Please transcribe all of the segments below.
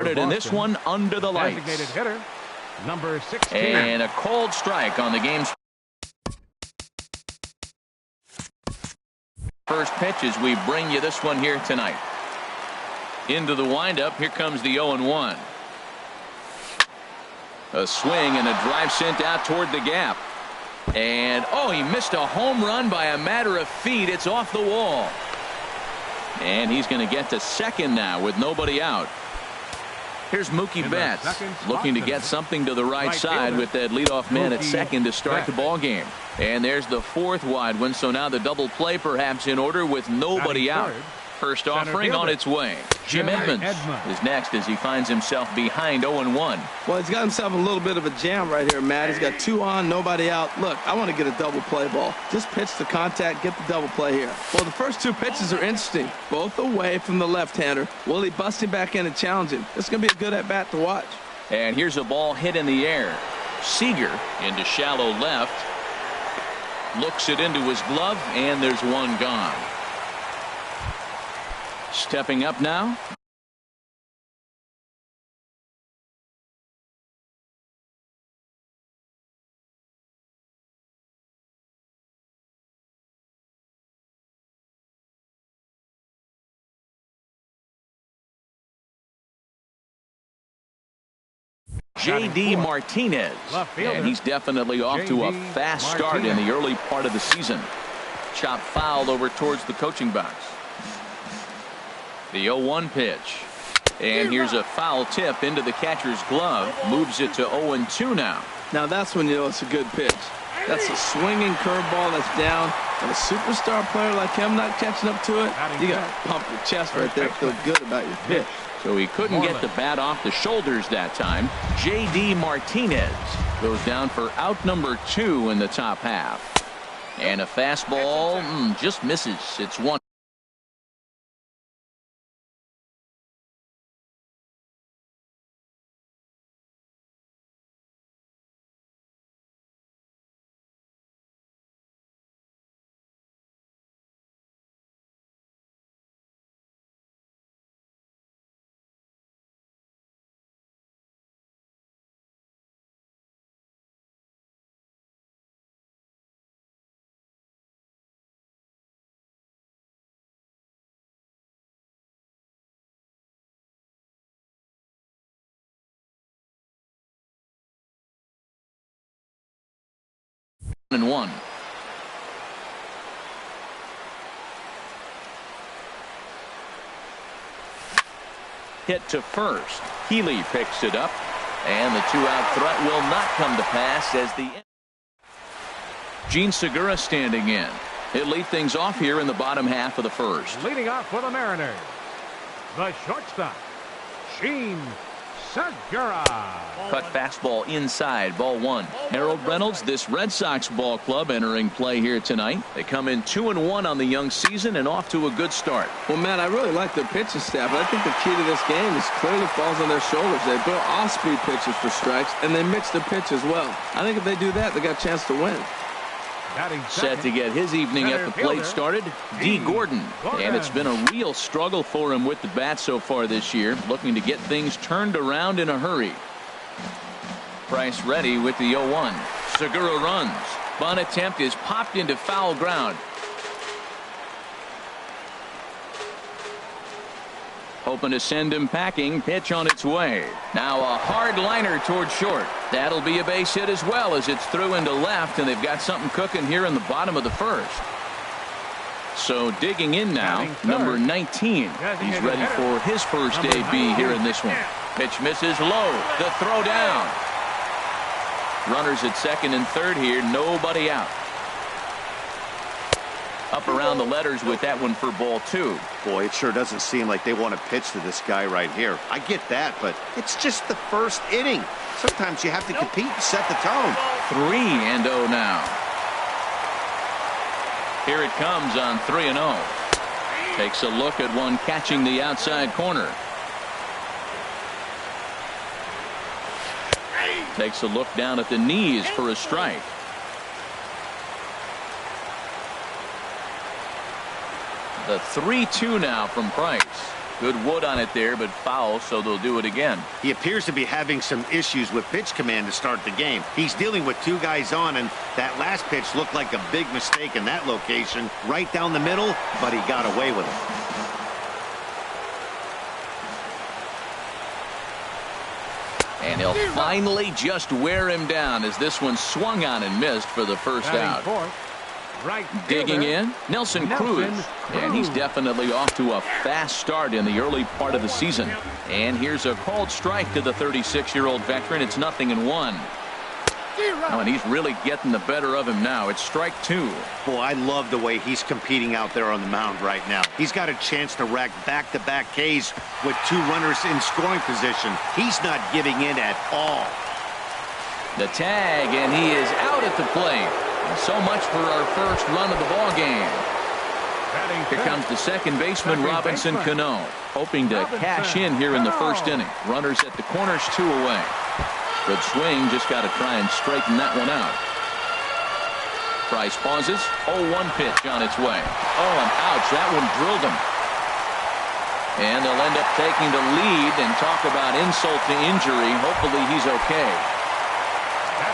In this one under the lights. Designated hitter, number 16. And a cold strike on the game's first pitch as we bring you this one here tonight. Into the windup. Here comes the 0-1. A swing and a drive sent out toward the gap. And oh, he missed a home run by a matter of feet. It's off the wall. And he's going to get to second now with nobody out. Here's Mookie Betts looking to get something to the right side with that leadoff man at second to start the ball game. And there's the fourth wide one. So now the double play perhaps in order with nobody out. First offering on its way. Jim Edmonds is next as he finds himself behind 0-1. Well, he's got himself a little bit of a jam right here, Matt. He's got 2 on, nobody out. Look, I want to get a double play ball. Just pitch the contact, get the double play here. Well, the first 2 pitches are interesting, both away from the left-hander. Will he bust him back in and challenge him? This is going to be a good at-bat to watch. And here's a ball hit in the air. Seager into shallow left. Looks it into his glove, and there's one gone. Stepping up now. J.D. Martinez, and he's definitely off to a fast start in the early part of the season. Chop foul over towards the coaching box. The 0-1 pitch. And here's a foul tip into the catcher's glove. Moves it to 0-2 now. Now that's when you know it's a good pitch. That's a swinging curveball that's down. And a superstar player like him not catching up to it, you got to pump your chest right there. Feel good about your pitch. So he couldn't get the bat off the shoulders that time. J.D. Martinez goes down for out number 2 in the top half. And a fastball just misses. It's 1. And 1. Hit to first. Healy picks it up, and the 2-out threat will not come to pass as the Gene Segura standing in. He'll lead things off here in the bottom half of the first. Leading off for the Mariners, the shortstop, Gene Segura. Cut fastball inside, ball 1. Harold Reynolds, this Red Sox ball club entering play here tonight. They come in 2-1 on the young season and off to a good start. Well, man, I really like their pitching staff. I think the key to this game is clearly falls on their shoulders. They throw off-speed pitches for strikes, and they mix the pitch as well. I think if they do that, they got a chance to win. Set to get his evening at the plate started, D. Gordon. And it's been a real struggle for him with the bat so far this year, looking to get things turned around in a hurry. Price ready with the 0-1. Segura runs. Bunt attempt is popped into foul ground. Hoping to send him packing. Pitch on its way. Now a hard liner toward short. That'll be a base hit as well as it's through into left, and they've got something cooking here in the bottom of the first. So digging in now, number 19. He's ready for his first AB here in this one. Pitch misses low. The throw down. Runners at second and third here. Nobody out. Up around the letters with that one for ball 2. Boy, it sure doesn't seem like they want to pitch to this guy right here. I get that, but it's just the first inning. Sometimes you have to compete and set the tone. 3-0 now. Here it comes on 3-0. Takes a look at one catching the outside corner. Takes a look down at the knees for a strike. The 3-2 now from Price. Good wood on it there, but foul, so they'll do it again. He appears to be having some issues with pitch command to start the game. He's dealing with two guys on, and that last pitch looked like a big mistake in that location. Right down the middle, but he got away with it. And he'll finally just wear him down as this one swung on and missed for the first out. Digging in, Nelson Cruz. And he's definitely off to a fast start in the early part of the season. And here's a called strike to the 36-year-old veteran. It's 0-1. Oh, and he's really getting the better of him now. It's strike two. Boy, I love the way he's competing out there on the mound right now. He's got a chance to rack back-to-back Ks with two runners in scoring position. He's not giving in at all. The tag, and he is out at the plate. So much for our first run of the ball game. Here comes the second baseman, Robinson Cano, hoping to cash in here in the first inning. Runners at the corners, 2 away. Good swing, just got to try and straighten that one out. Price pauses. 0-1 pitch on its way. Oh, and ouch, that one drilled him. And they'll end up taking the lead and talk about insult to injury. Hopefully he's okay.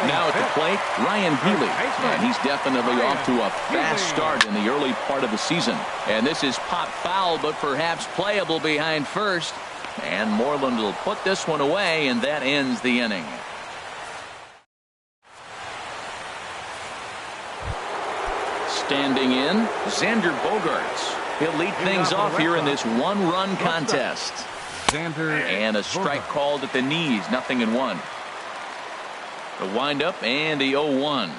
Now at the plate, Ryan Healy, and he's definitely off to a fast start in the early part of the season. And this is pop foul, but perhaps playable behind first. And Moreland will put this one away, and that ends the inning. Standing in, Xander Bogaerts. He'll lead things off here in this one-run contest. And a strike called at the knees, 0-1. The windup and the 0-1.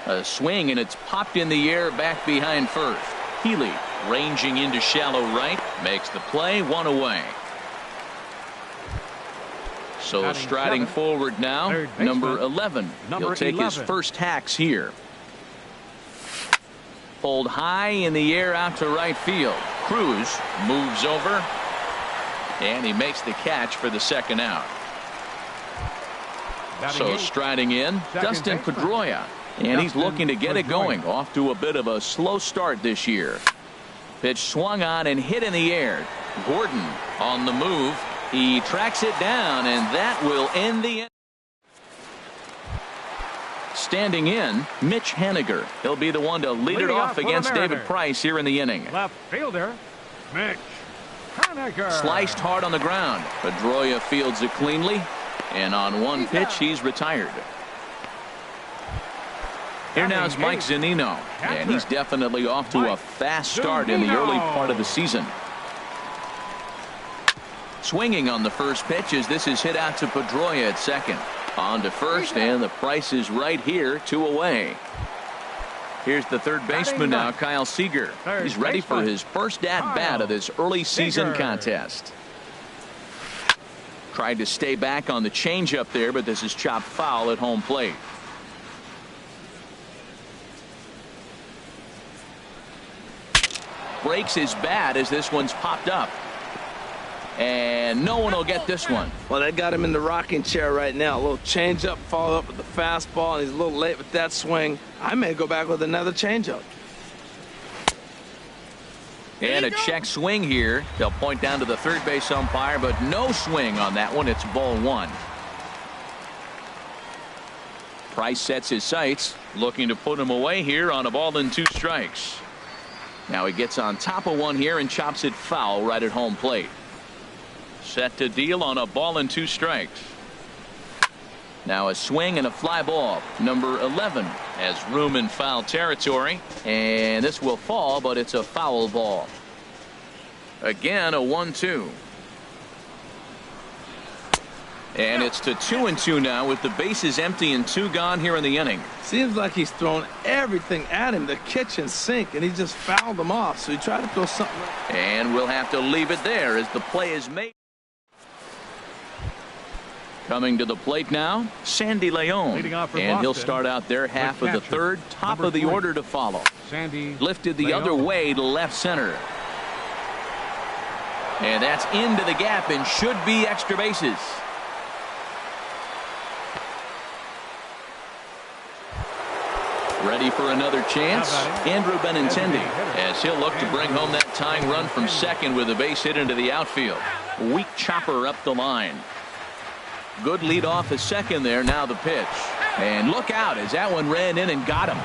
A swing, and it's popped in the air back behind first. Healy ranging into shallow right, makes the play, 1 away. So striding forward now, number 11. He'll take his first hacks here. Pulled high in the air out to right field. Cruz moves over, and he makes the catch for the second out. So striding in, Dustin Pedroia, and he's looking to get it going. Off to a bit of a slow start this year. Pitch swung on and hit in the air. Gordon on the move. He tracks it down, and that will end the inning. Standing in, Mitch Haniger. He'll be the one to lead it off against David Price here in the inning. Left fielder, Mitch Haniger. Sliced hard on the ground. Pedroia fields it cleanly. And on one pitch, he's retired. Here now is Mike Zunino. And he's definitely off to a fast start in the early part of the season. Swinging on the first pitch as this is hit out to Pedroia at second. On to first, and the Price is right here, 2 away. Here's the third baseman now, Kyle Seager. He's ready for his first at-bat of this early season contest. Tried to stay back on the changeup there, but this is chopped foul at home plate. Breaks his bat as this one's popped up. And no one will get this one. Well, that got him in the rocking chair right now. A little changeup, followed up with the fastball, and he's a little late with that swing. I may go back with another changeup. And a check swing here. They'll point down to the third base umpire, but no swing on that one. It's ball 1. Price sets his sights, looking to put him away here on a ball and 2 strikes. Now he gets on top of one here and chops it foul right at home plate. Set to deal on a ball and 2 strikes. Now a swing and a fly ball. Number 11 has room in foul territory, and this will fall, but it's a foul ball. Again, a 1-2. And it's to 2-2 now with the bases empty and 2 gone here in the inning. Seems like he's thrown everything at him, the kitchen sink, and he just fouled them off. So he tried to throw something. And we'll have to leave it there as the play is made. Coming to the plate now, Sandy Leon. And he'll start out there half of the third, top of the order to follow. Sandy lifted the other way to left center. And that's into the gap and should be extra bases. Ready for another chance? Andrew Benintendi, as he'll look to bring home that tying run from second with a base hit into the outfield. Weak chopper up the line. Good lead off the second there. Now the pitch. And look out as that one ran in and got him.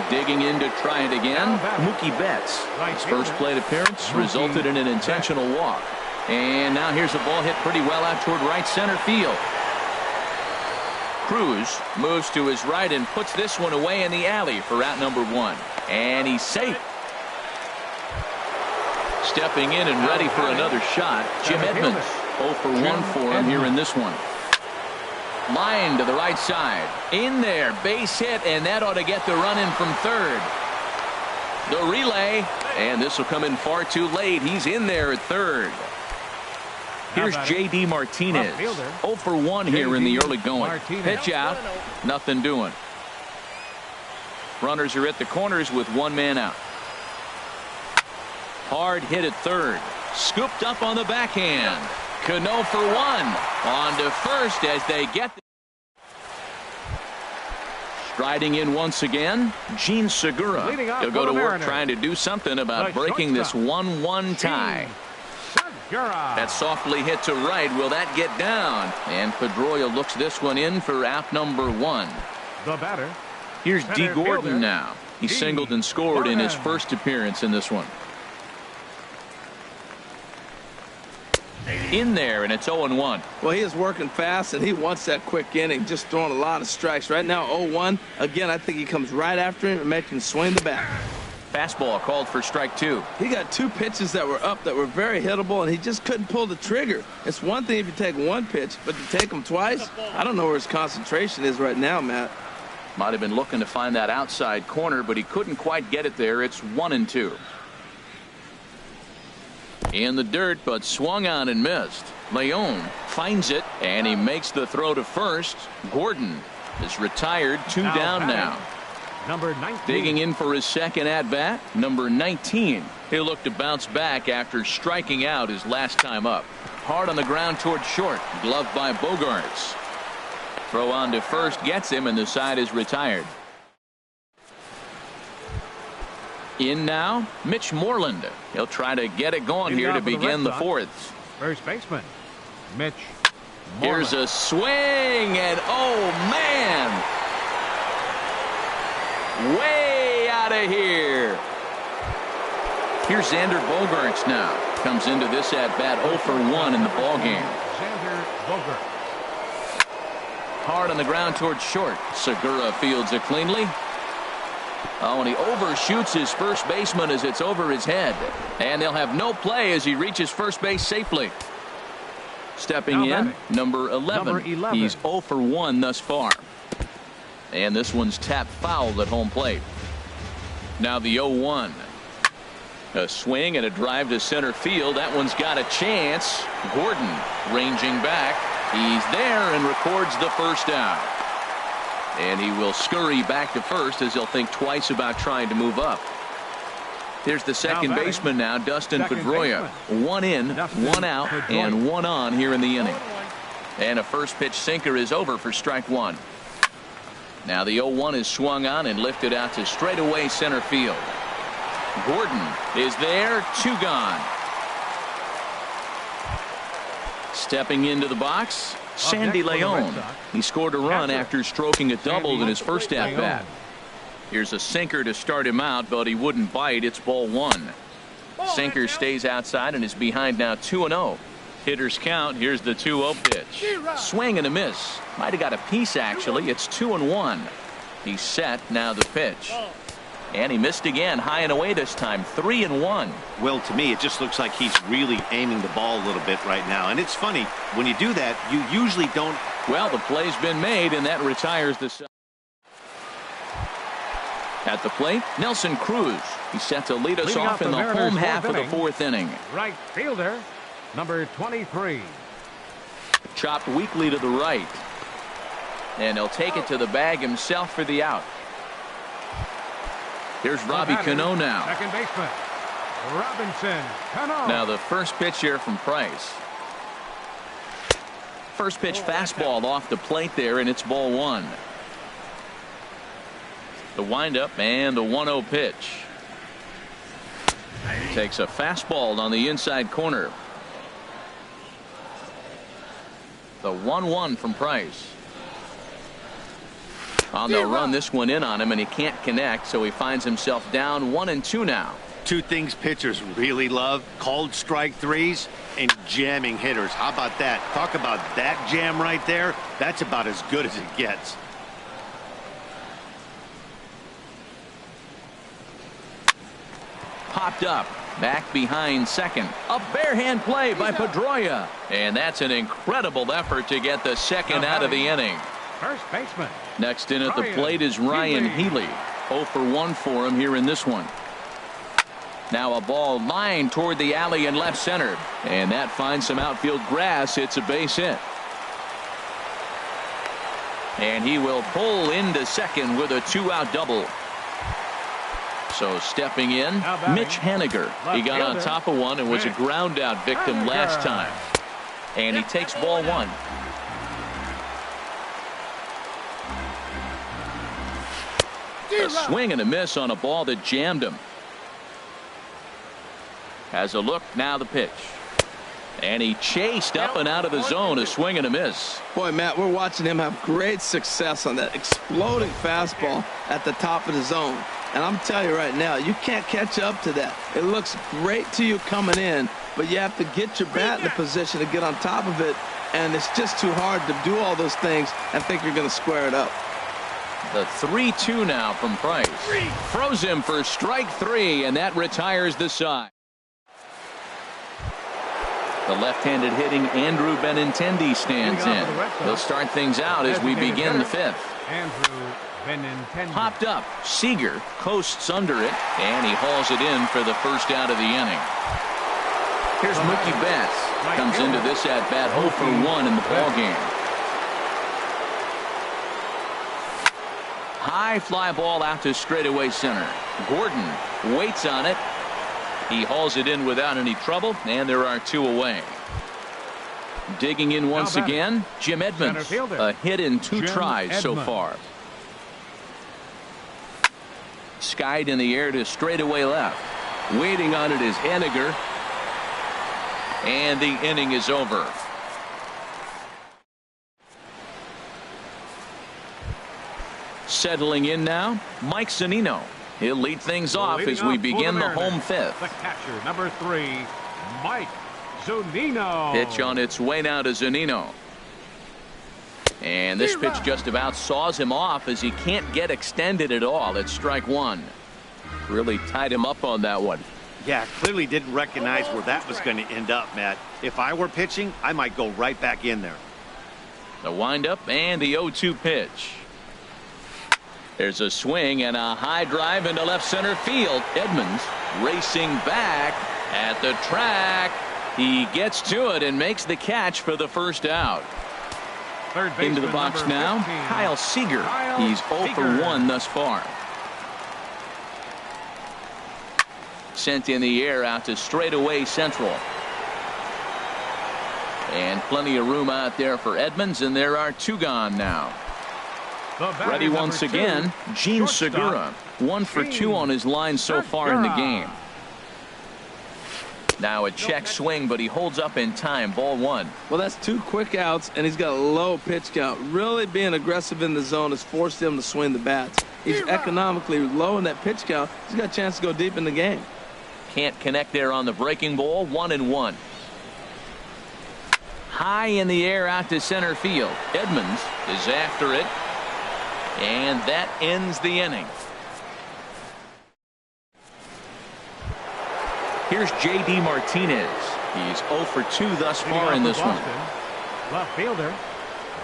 Digging in to try it again, Mookie Betts. His first plate appearance resulted in an intentional walk. And now here's a ball hit pretty well out toward right center field. Cruz moves to his right and puts this one away in the alley for out number one. And he's safe. Stepping in and ready for another shot, Jim Edmonds. 0 for 1 for him here in this one. Line to the right side. In there, base hit, and that ought to get the run in from third. The relay, and this will come in far too late. He's in there at third. Here's J.D. Martinez. 0 for 1 here in the early going. Pitch out, nothing doing. Runners are at the corners with one man out. Hard hit at third. Scooped up on the backhand. Cano for one. On to first as they get. Striding in once again, Gene Segura. He'll go to work trying to do something about breaking this 1-1 tie. That softly hit to right. Will that get down? And Pedroia looks this one in for out number one. The batter. Here's D. Gordon now. He singled and scored in his first appearance in this one. In there, and it's 0-1. Well, he is working fast, and he wants that quick inning, just throwing a lot of strikes. Right now, 0-1. Again, I think he comes right after him and makes him swing the bat. Fastball called for strike two. He got two pitches that were up that were very hittable, and he just couldn't pull the trigger. It's one thing if you take one pitch, but to take them twice, I don't know where his concentration is right now, Matt. Might have been looking to find that outside corner, but he couldn't quite get it there. It's 1-2. In the dirt, but swung on and missed. Leon finds it, and he makes the throw to first. Gordon is retired, two down now. Number 19. Digging in for his second at-bat, number 19. He'll look to bounce back after striking out his last time up. Hard on the ground toward short. Gloved by Bogarts. Throw on to first gets him, and the side is retired. In now, Mitch Moreland. He'll try to get it going here to begin the fourth. First baseman, Mitch Moreland. Here's a swing, and oh, man. Way out of here. Here's Xander Bogaerts now. Comes into this at-bat 0 for 1 in the ballgame. Xander Bogaerts. Hard on the ground towards short. Segura fields it cleanly. Oh, and he overshoots his first baseman as it's over his head. And they'll have no play as he reaches first base safely. Stepping in, number 11. He's 0 for 1 thus far. And this one's tapped foul at home plate. Now the 0-1. A swing and a drive to center field. That one's got a chance. Gordon ranging back. He's there and records the first out. And he will scurry back to first as he'll think twice about trying to move up. Here's the second baseman now, Dustin Pedroia. One in, one out, and one on here in the inning. And a first pitch sinker is over for strike one. Now the 0-1 is swung on and lifted out to straightaway center field. Gordon is there, two gone. Stepping into the box, Sandy Leon. He scored a run after stroking a double in his first at-bat. Here's a sinker to start him out, but he wouldn't bite. It's ball one. Sinker stays outside and is behind now 2-0. Hitters count. Here's the 2-0 pitch. Swing and a miss. Might have got a piece, actually. It's 2-1. He's set. Now the pitch. And he missed again. High and away this time. 3-1. Well, to me, it just looks like he's really aiming the ball a little bit right now. And it's funny. When you do that, you usually don't. Well, the play's been made, and that retires the side. At the plate, Nelson Cruz. He's set to lead us off in the home half of the fourth inning. Right fielder, number 23. Chopped weakly to the right. And he'll take it to the bag himself for the out. Here's Robbie Cano now. Second baseman, Robinson Cano. Now the first pitch here from Price. First pitch fastball off the plate there, and it's ball one. The windup and the 1-0 pitch. Takes a fastball on the inside corner. The 1-1 from Price. They'll run this one in on him, and he can't connect, so he finds himself down 1-2 now. Two things pitchers really love: called strike threes and jamming hitters. How about that? Talk about that jam right there. That's about as good as it gets. Popped up. Back behind second. A barehand play by Pedroia. And that's an incredible effort to get the second out of the inning. First baseman. Next in at the plate is Ryan Healy. 0 for 1 for him here in this one. Now a ball lined toward the alley in left center. And that finds some outfield grass. It's a base hit. And he will pull into second with a 2-out double. So stepping in, Mitch Haniger. He got on top of one and was a ground out victim last time. And he takes ball one. A swing and a miss on a ball that jammed him. Has a look, now the pitch. And he chased up and out of the zone, a swing and a miss. Boy, Matt, we're watching him have great success on that exploding fastball at the top of the zone. And I'm telling you right now, you can't catch up to that. It looks great to you coming in, but you have to get your bat in a position to get on top of it, and it's just too hard to do all those things and think you're going to square it up. The 3-2 now from Price. Froze him for strike 3, and that retires the side. The left-handed hitting Andrew Benintendi stands in. He'll start things out as we begin the fifth. Popped up. Seager coasts under it, and he hauls it in for the first out of the inning. Here's Mookie Betts. Comes into this at-bat 0 for 1 in the ballgame. High fly ball out to straightaway center. Gordon waits on it. He hauls it in without any trouble, and there are 2 away. Digging in once again, Jim Edmonds. A hit in 2 tries so far. Skied in the air to straightaway left. Waiting on it is Haniger. And the inning is over. Settling in now, Mike Zunino. He'll lead things off as we begin the home fifth. The catcher, number 3, Mike Zunino. Pitch on its way now to Zunino. And this pitch just about saws him off as he can't get extended at all. It's strike 1. Really tied him up on that one. Yeah, clearly didn't recognize where that was going to end up, Matt. If I were pitching, I might go right back in there. The windup and the 0-2 pitch. There's a swing and a high drive into left center field. Edmonds racing back at the track. He gets to it and makes the catch for the first out. Into the box now, 15, Kyle Seager. He's 0 for 1 thus far. Sent in the air out to straightaway central. And plenty of room out there for Edmonds, and there are 2 gone now. Ready once again, Gene Segura. 1 for 2 on his line so far in the game. Now a check swing, but he holds up in time. Ball 1. Well, that's 2 quick outs, and he's got a low pitch count. Really being aggressive in the zone has forced him to swing the bats. He's economically low in that pitch count. He's got a chance to go deep in the game. Can't connect there on the breaking ball. 1-1. High in the air out to center field. Edmonds is after it. And that ends the inning. Here's J.D. Martinez. He's 0 for 2 thus far in this one. Left fielder,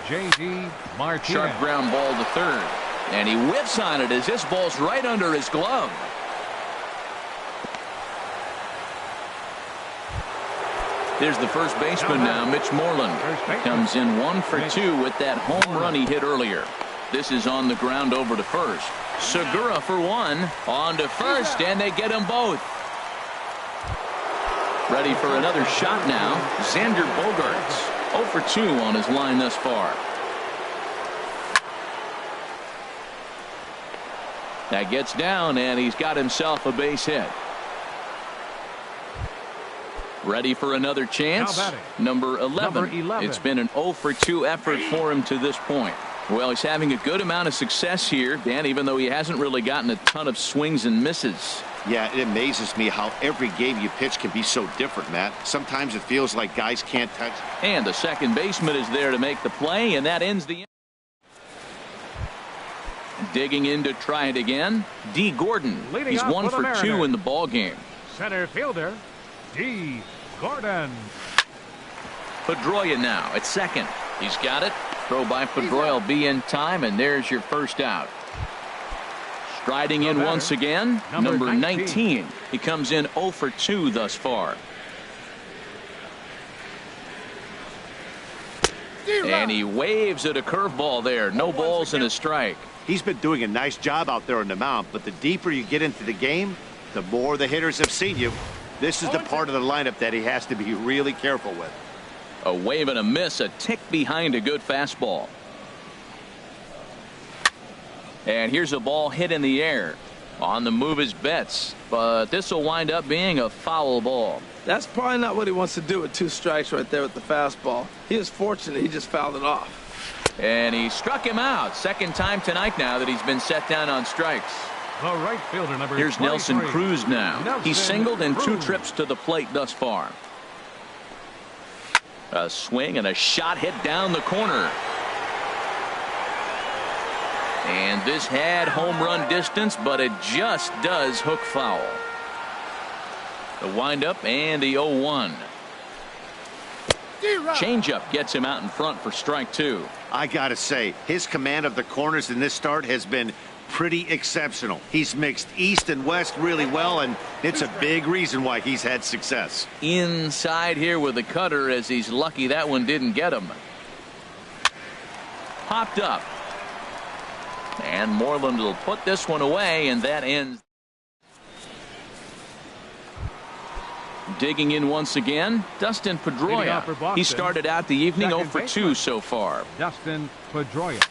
J.D. Martinez. Sharp ground ball to third. And he whiffs on it as this ball's right under his glove. There's the first baseman now, Mitch Moreland. Comes in 1 for 2 with that home run he hit earlier. This is on the ground over to first. Segura for 1. On to first, and they get them both. Ready for another shot now. Xander Bogaerts. 0 for 2 on his line thus far. That gets down, and he's got himself a base hit. Ready for another chance. Number 11. It's been an 0 for 2 effort for him to this point. Well, he's having a good amount of success here, Dan, even though he hasn't really gotten a ton of swings and misses. Yeah, it amazes me how every game you pitch can be so different, Matt. Sometimes it feels like guys can't touch. And the second baseman is there to make the play, and that ends the inning. Digging in to try it again, D. Gordon. He's 1 for 2 in the ball game. Center fielder, D. Gordon. Pedroia now at second. He's got it. Throw by Pedroia will be in time, and there's your first out. Striding in once again, number 19. He comes in 0 for 2 thus far. And he waves at a curveball there. No balls and a strike. He's been doing a nice job out there on the mound, but the deeper you get into the game, the more the hitters have seen you. This is the part of the lineup that he has to be really careful with. A wave and a miss, a tick behind a good fastball. And here's a ball hit in the air. On the move is Betts, but this will wind up being a foul ball. That's probably not what he wants to do with 2 strikes right there with the fastball. He is fortunate he just fouled it off. And he struck him out. Second time tonight now that he's been set down on strikes. The right fielder, number Here's 23. Nelson Cruz now. Nelson He's singled in 2 Cruz. trips to the plate thus far. A swing and a shot hit down the corner. And this had home run distance, but it just does hook foul. The windup and the 0-1. Changeup gets him out in front for strike 2. I gotta say, his command of the corners in this start has been pretty exceptional. He's mixed east and west really well, and it's a big reason why he's had success. Inside here with the cutter, as he's lucky that one didn't get him. Popped up. And Moreland will put this one away, and that ends. Digging in once again, Dustin Pedroia. He started out the evening 0 for 2 so far. Dustin Pedroia.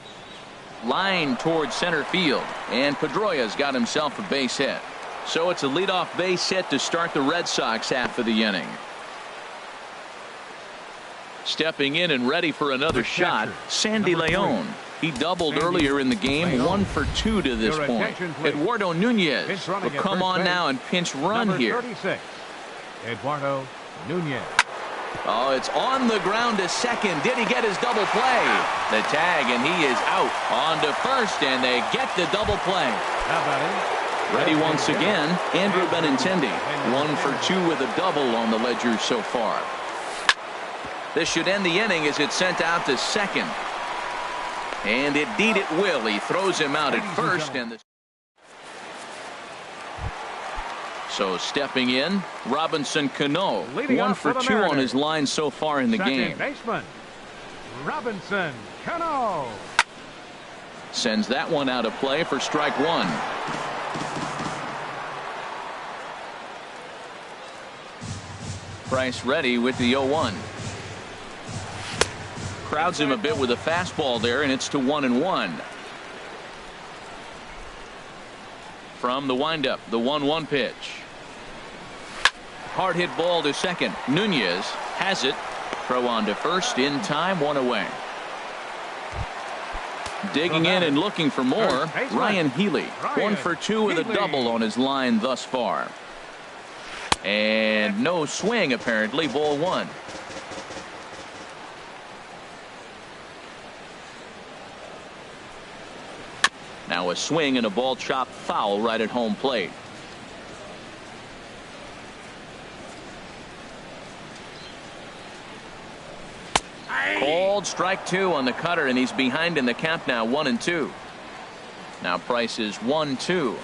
Line towards center field, and Pedroia's got himself a base hit. So it's a leadoff base hit to start the Red Sox half of the inning. Stepping in and ready for another shot, Sandy Leon. He doubled earlier in the game, 1 for 2 to this point. Eduardo Nunez will come on now and pinch run here. 36, Eduardo Nunez. Oh, it's on the ground to second. Did he get his double play? The tag, and he is out. On to first, and they get the double play. How about it? Ready once again, Andrew Benintendi. 1 for 2 with a double on the ledger so far. This should end the inning as it's sent out to second. And indeed it will. He throws him out at first. And so stepping in, Robinson Cano. 1 for 2 on his line so far in the game. Baseman, Robinson Cano. Sends that one out of play for strike 1. Price ready with the 0-1. Crowds him a bit with a fastball there, and it's to 1-1. From the windup, the 1-1 pitch. Hard hit ball to second. Nunez has it. Throw on to first in time, 1 away. Digging in and looking for more, Ryan Healy. 1 for 2 with a double on his line thus far. And no swing apparently, ball 1. Now a swing and a ball chopped foul right at home plate. Called strike 2 on the cutter, and he's behind in the count now, 1-2. Now Price is 1-2.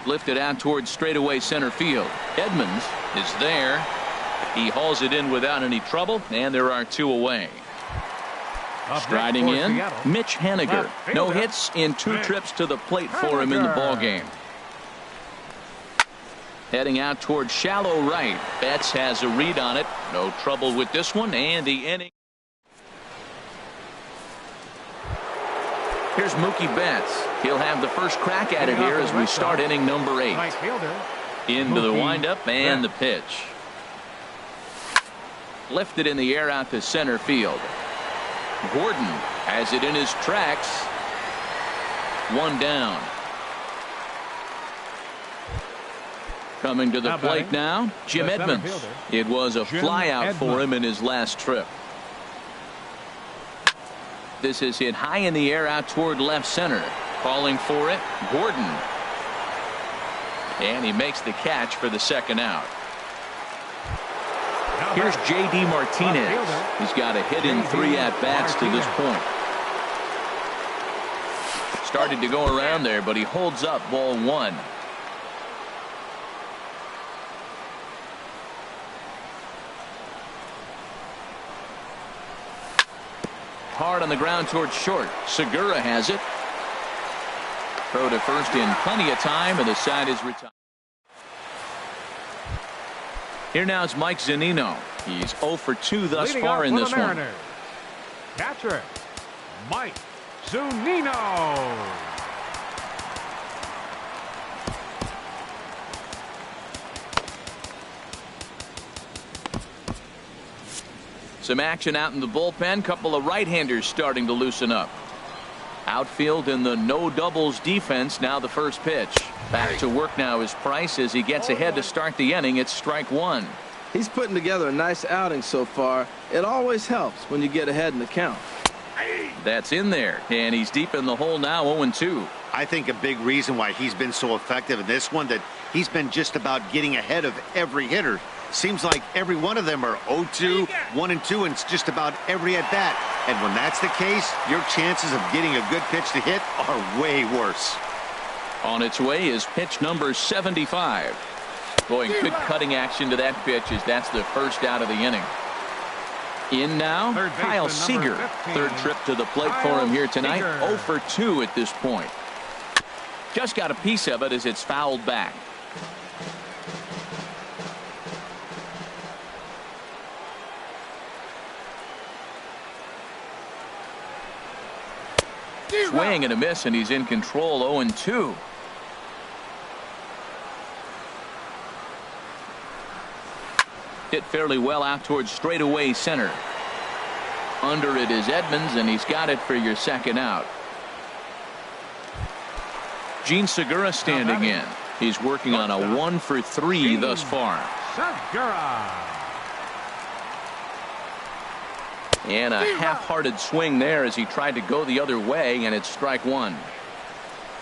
Lifted out towards straightaway center field. Edmonds is there. He hauls it in without any trouble, and there are 2 away. Striding in, Mitch Haniger. No hits in 2 trips to the plate for him in the ball game. Heading out towards shallow right. Betts has a read on it. No trouble with this one, and the inning. Here's Mookie Betts. He'll have the first crack at it here as we start inning number 8. Right fielder. Into the Mookie windup and the Betts. pitch. Lifted in the air out to center field. Gordon has it in his tracks. 1 down. Coming to the plate now, Jim Edmonds. It was a flyout for him in his last trip. This is hit high in the air out toward left center. Calling for it, Gordon. And he makes the catch for the second out. Here's J.D. Martinez. He's got a hit in 3 at-bats to this point. Started to go around there, but he holds up ball 1. Hard on the ground towards short. Segura has it. Throw to first in plenty of time, and the side is retired. Here now is Mike Zunino. He's 0 for 2 thus Leading far off in for this the one. Mariners, catcher, Mike Zunino. Some action out in the bullpen. Couple of right-handers starting to loosen up. Outfield in the no doubles defense. Now the first pitch. Back to work now is Price as he gets ahead to start the inning. It's strike 1. He's putting together a nice outing so far. It always helps when you get ahead in the count. That's in there, and he's deep in the hole now, 0-2. I think a big reason why he's been so effective in this one, that he's been just about getting ahead of every hitter. Seems like every one of them are 0-2, 1-2, and it's just about every at bat. And when that's the case, your chances of getting a good pitch to hit are way worse. On its way is pitch number 75. Boy, good cutting action to that pitch as that's the first out of the inning. In now, Kyle Seager. 3rd trip to the plate for him here tonight. 0 for 2 at this point. Just got a piece of it as it's fouled back. Swing and a miss, and he's in control. 0-2. Hit fairly well out towards straightaway center. Under it is Edmonds, and he's got it for your second out. Gene Segura standing in. He's working on a 1 for 3 thus far. Segura. And a half-hearted swing there as he tried to go the other way, and it's strike 1.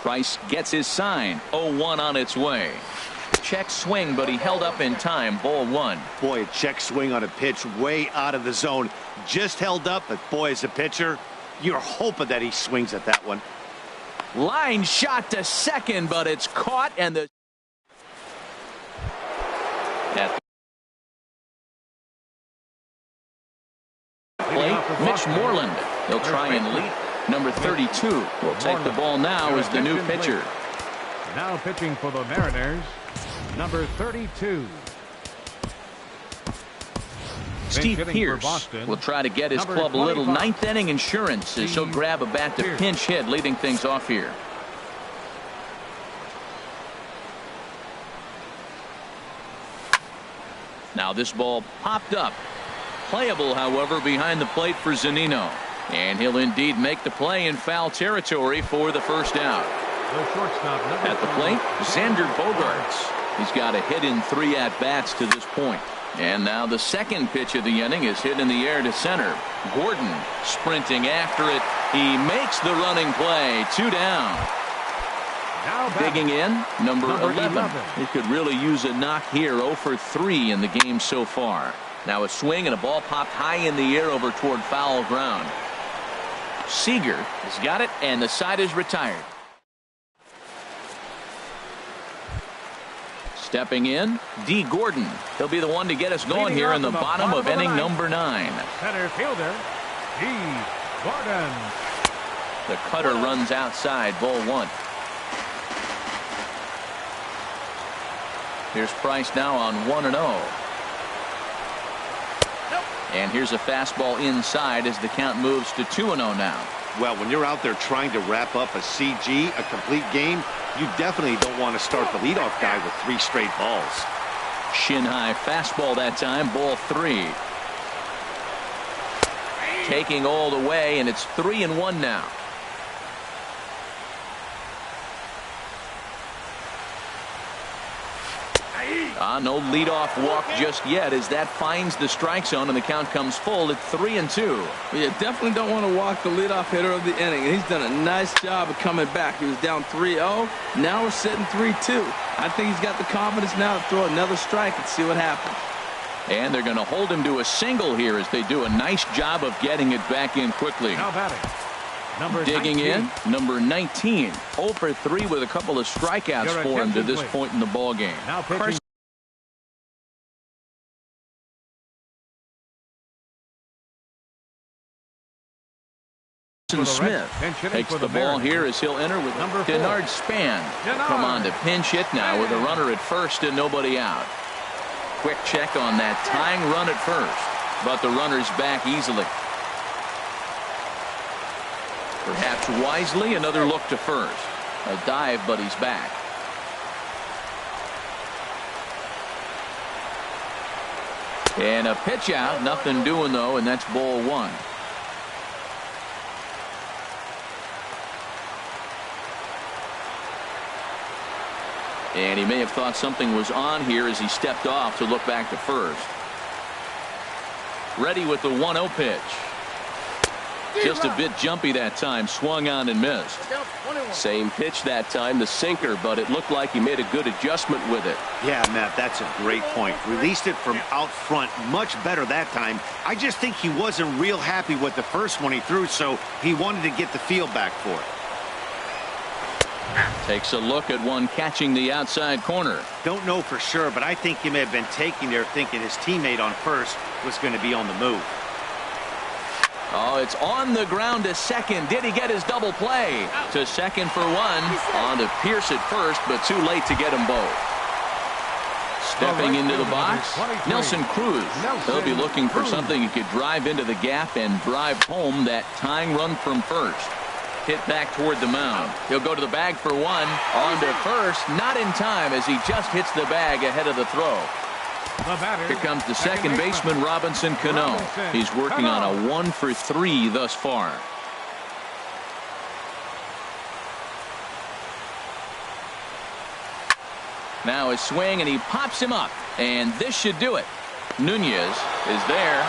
Price gets his sign. 0-1 on its way. Check swing, but he held up in time. Ball 1. Boy, a check swing on a pitch way out of the zone. Just held up, but boy, as a pitcher, you're hoping that he swings at that one. Line shot to second, but it's caught, and the plate, Mitch Moreland. He'll try and lead. Number 32 will take the ball now as the new pitcher. Now pitching for the Mariners, number 32. Steve Pearce will try to get his club a little 9th inning insurance as he'll grab a bat to pinch hit, leading things off here. Now this ball popped up. Playable, however, behind the plate for Zunino. And he'll indeed make the play in foul territory for the first out. At the plate, Xander Bogaerts. He's got a hit in 3 at-bats to this point. And now the second pitch of the inning is hit in the air to center. Gordon sprinting after it. He makes the running play. 2 down. Digging in, number 11. He could really use a knock here. 0 for 3 in the game so far. Now a swing and a ball popped high in the air over toward foul ground. Seager has got it, and the side is retired. Stepping in, D. Gordon. He'll be the one to get us going here in the bottom of inning number 9. Center fielder, D. Gordon. The cutter runs outside, ball 1. Here's Price now on 1-0. And here's a fastball inside as the count moves to 2-0 now. Well, when you're out there trying to wrap up a CG, a complete game, you definitely don't want to start the leadoff guy with 3 straight balls. Shin high fastball that time, ball 3. Taking all the way, and it's 3-1 now. No leadoff walk just yet as that finds the strike zone and the count comes full at 3-2. You definitely don't want to walk the leadoff hitter of the inning. And he's done a nice job of coming back. He was down 3-0. Now we're sitting 3-2. I think he's got the confidence now to throw another strike and see what happens. And they're going to hold him to a single here as they do a nice job of getting it back in quickly. Now batting. Number Digging 19. in, number 19. 0 for 3 with a couple of strikeouts Your for him to attention, this please. point in the ball game. Now pitching. Smith takes the ball here as he'll enter with Number 4. Denard Span. Come on to pinch hit now with a runner at first and nobody out. Quick check on that tying run at first, but the runner's back easily. Perhaps wisely, another look to first. A dive, but he's back. And a pitch out, nothing doing though, and that's ball 1. And he may have thought something was on here as he stepped off to look back to first. Ready with the 1-0 pitch. Just a bit jumpy that time, swung on and missed. Same pitch that time, the sinker, but it looked like he made a good adjustment with it. Yeah, Matt, that's a great point. Released it from out front much better that time. I just think he wasn't real happy with the first one he threw, so he wanted to get the feel back for it. Takes a look at one catching the outside corner. Don't know for sure, but I think he may have been taking there thinking his teammate on first was going to be on the move. Oh, it's on the ground to second. Did he get his double play? To second for 1. On to Pierce at first, but too late to get them both. Stepping into the box, Nelson Cruz. He'll be looking for something he could drive into the gap and drive home that tying run from first. Hit back toward the mound. He'll go to the bag for 1. On to first. Not in time as he just hits the bag ahead of the throw. Here comes the second baseman, Robinson Cano. He's working on a 1 for 3 thus far. Now a swing, and he pops him up. And this should do it. Nunez is there.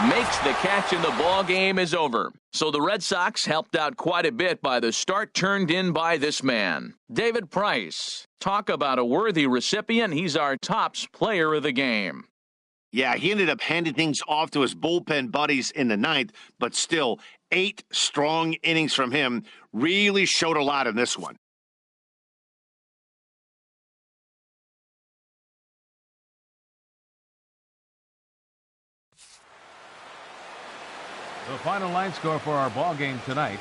Makes the catch, and the ball game is over. So the Red Sox helped out quite a bit by the start turned in by this man, David Price. Talk about a worthy recipient. He's our tops player of the game. Yeah, he ended up handing things off to his bullpen buddies in the 9th, but still 8 strong innings from him. Really showed a lot in this one. The final line score for our ball game tonight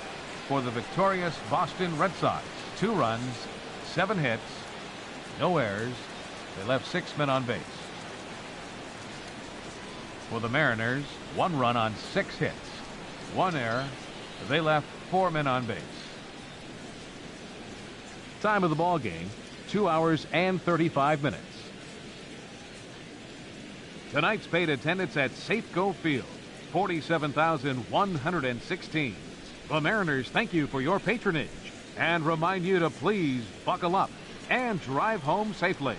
for the victorious Boston Red Sox: 2 runs, 7 hits, no errors. They left 6 men on base. For the Mariners, 1 run on 6 hits, 1 error. They left 4 men on base. Time of the ball game, 2 hours and 35 minutes. Tonight's paid attendance at Safeco Field, 47,116. The Mariners thank you for your patronage and remind you to please buckle up and drive home safely.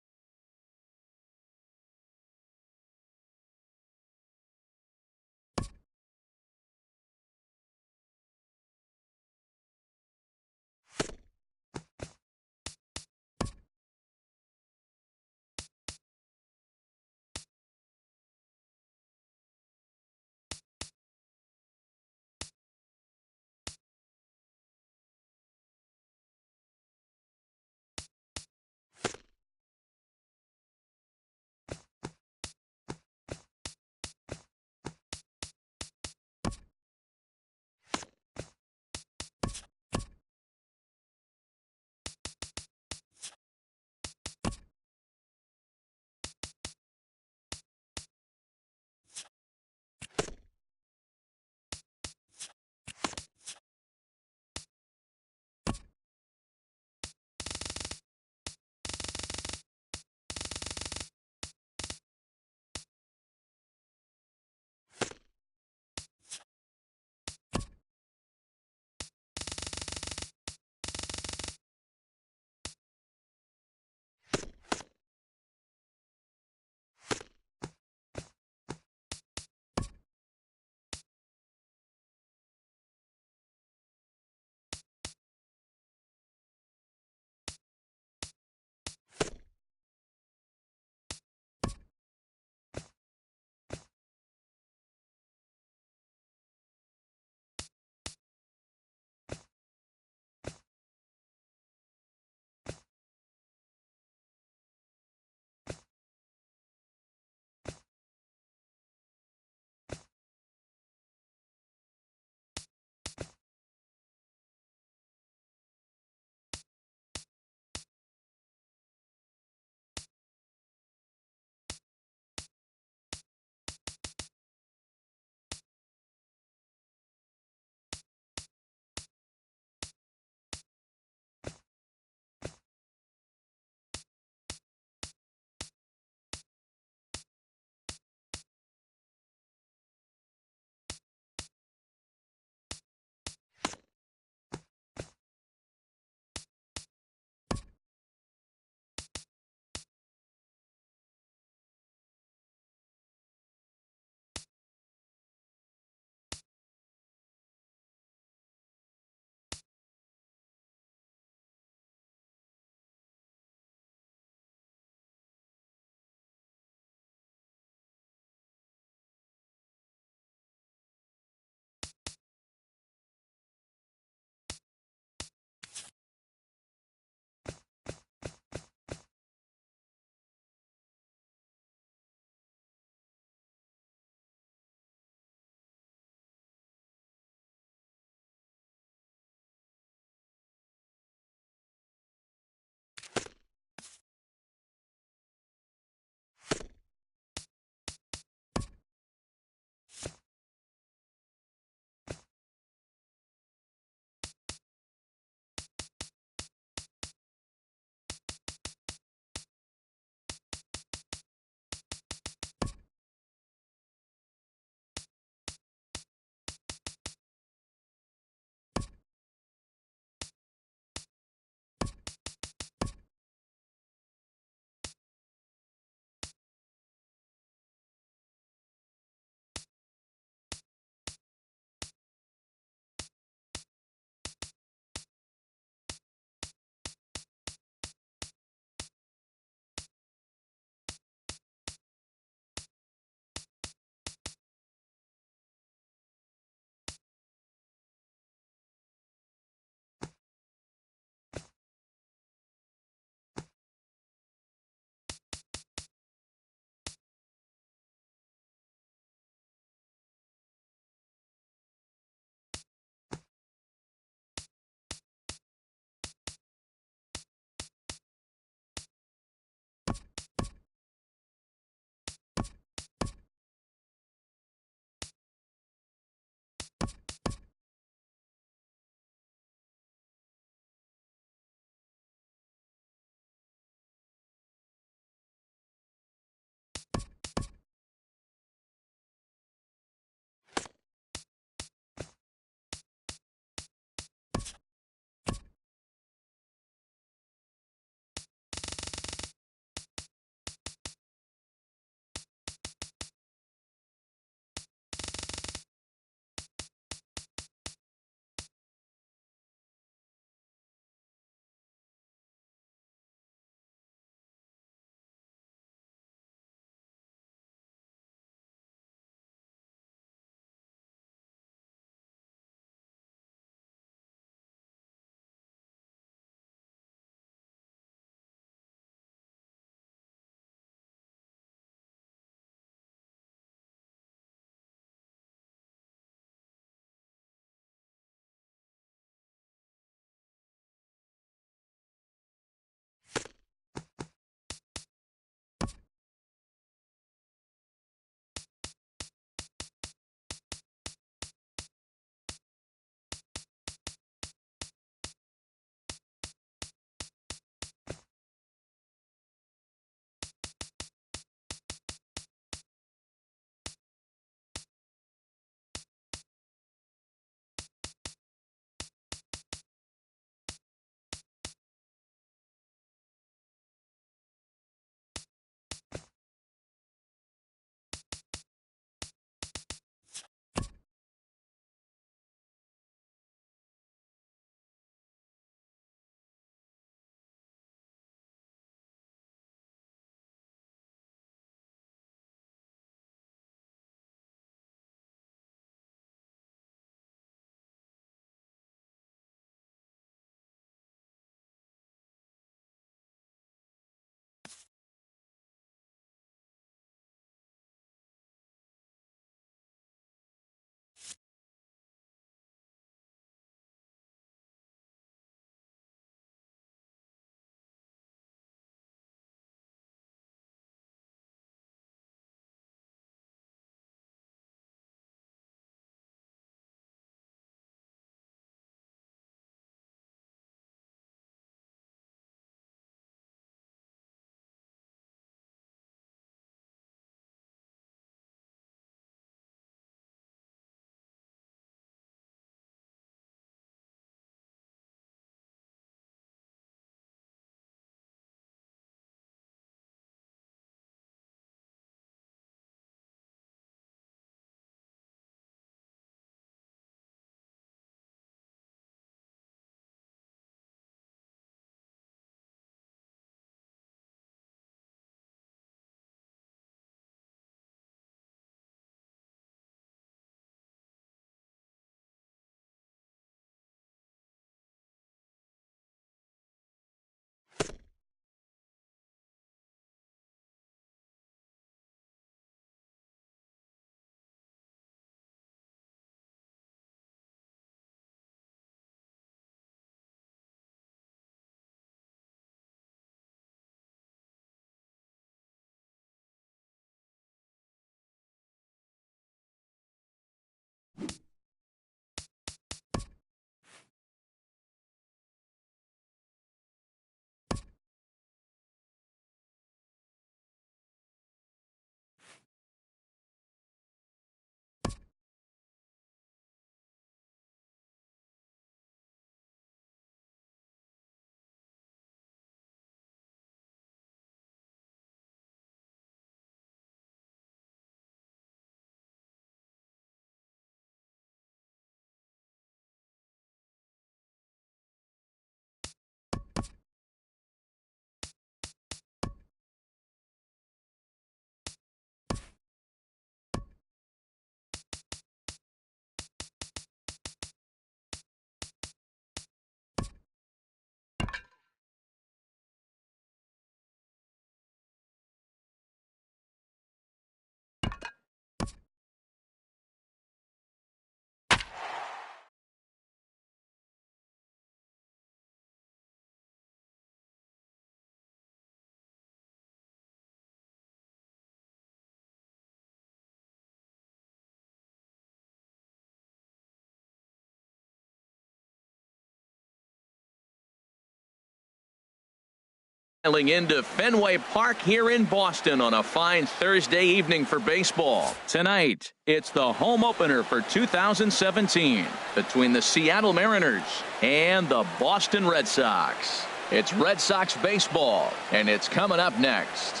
Filing into Fenway Park here in Boston on a fine Thursday evening for baseball. Tonight, it's the home opener for 2017 between the Seattle Mariners and the Boston Red Sox. It's Red Sox baseball, and it's coming up next.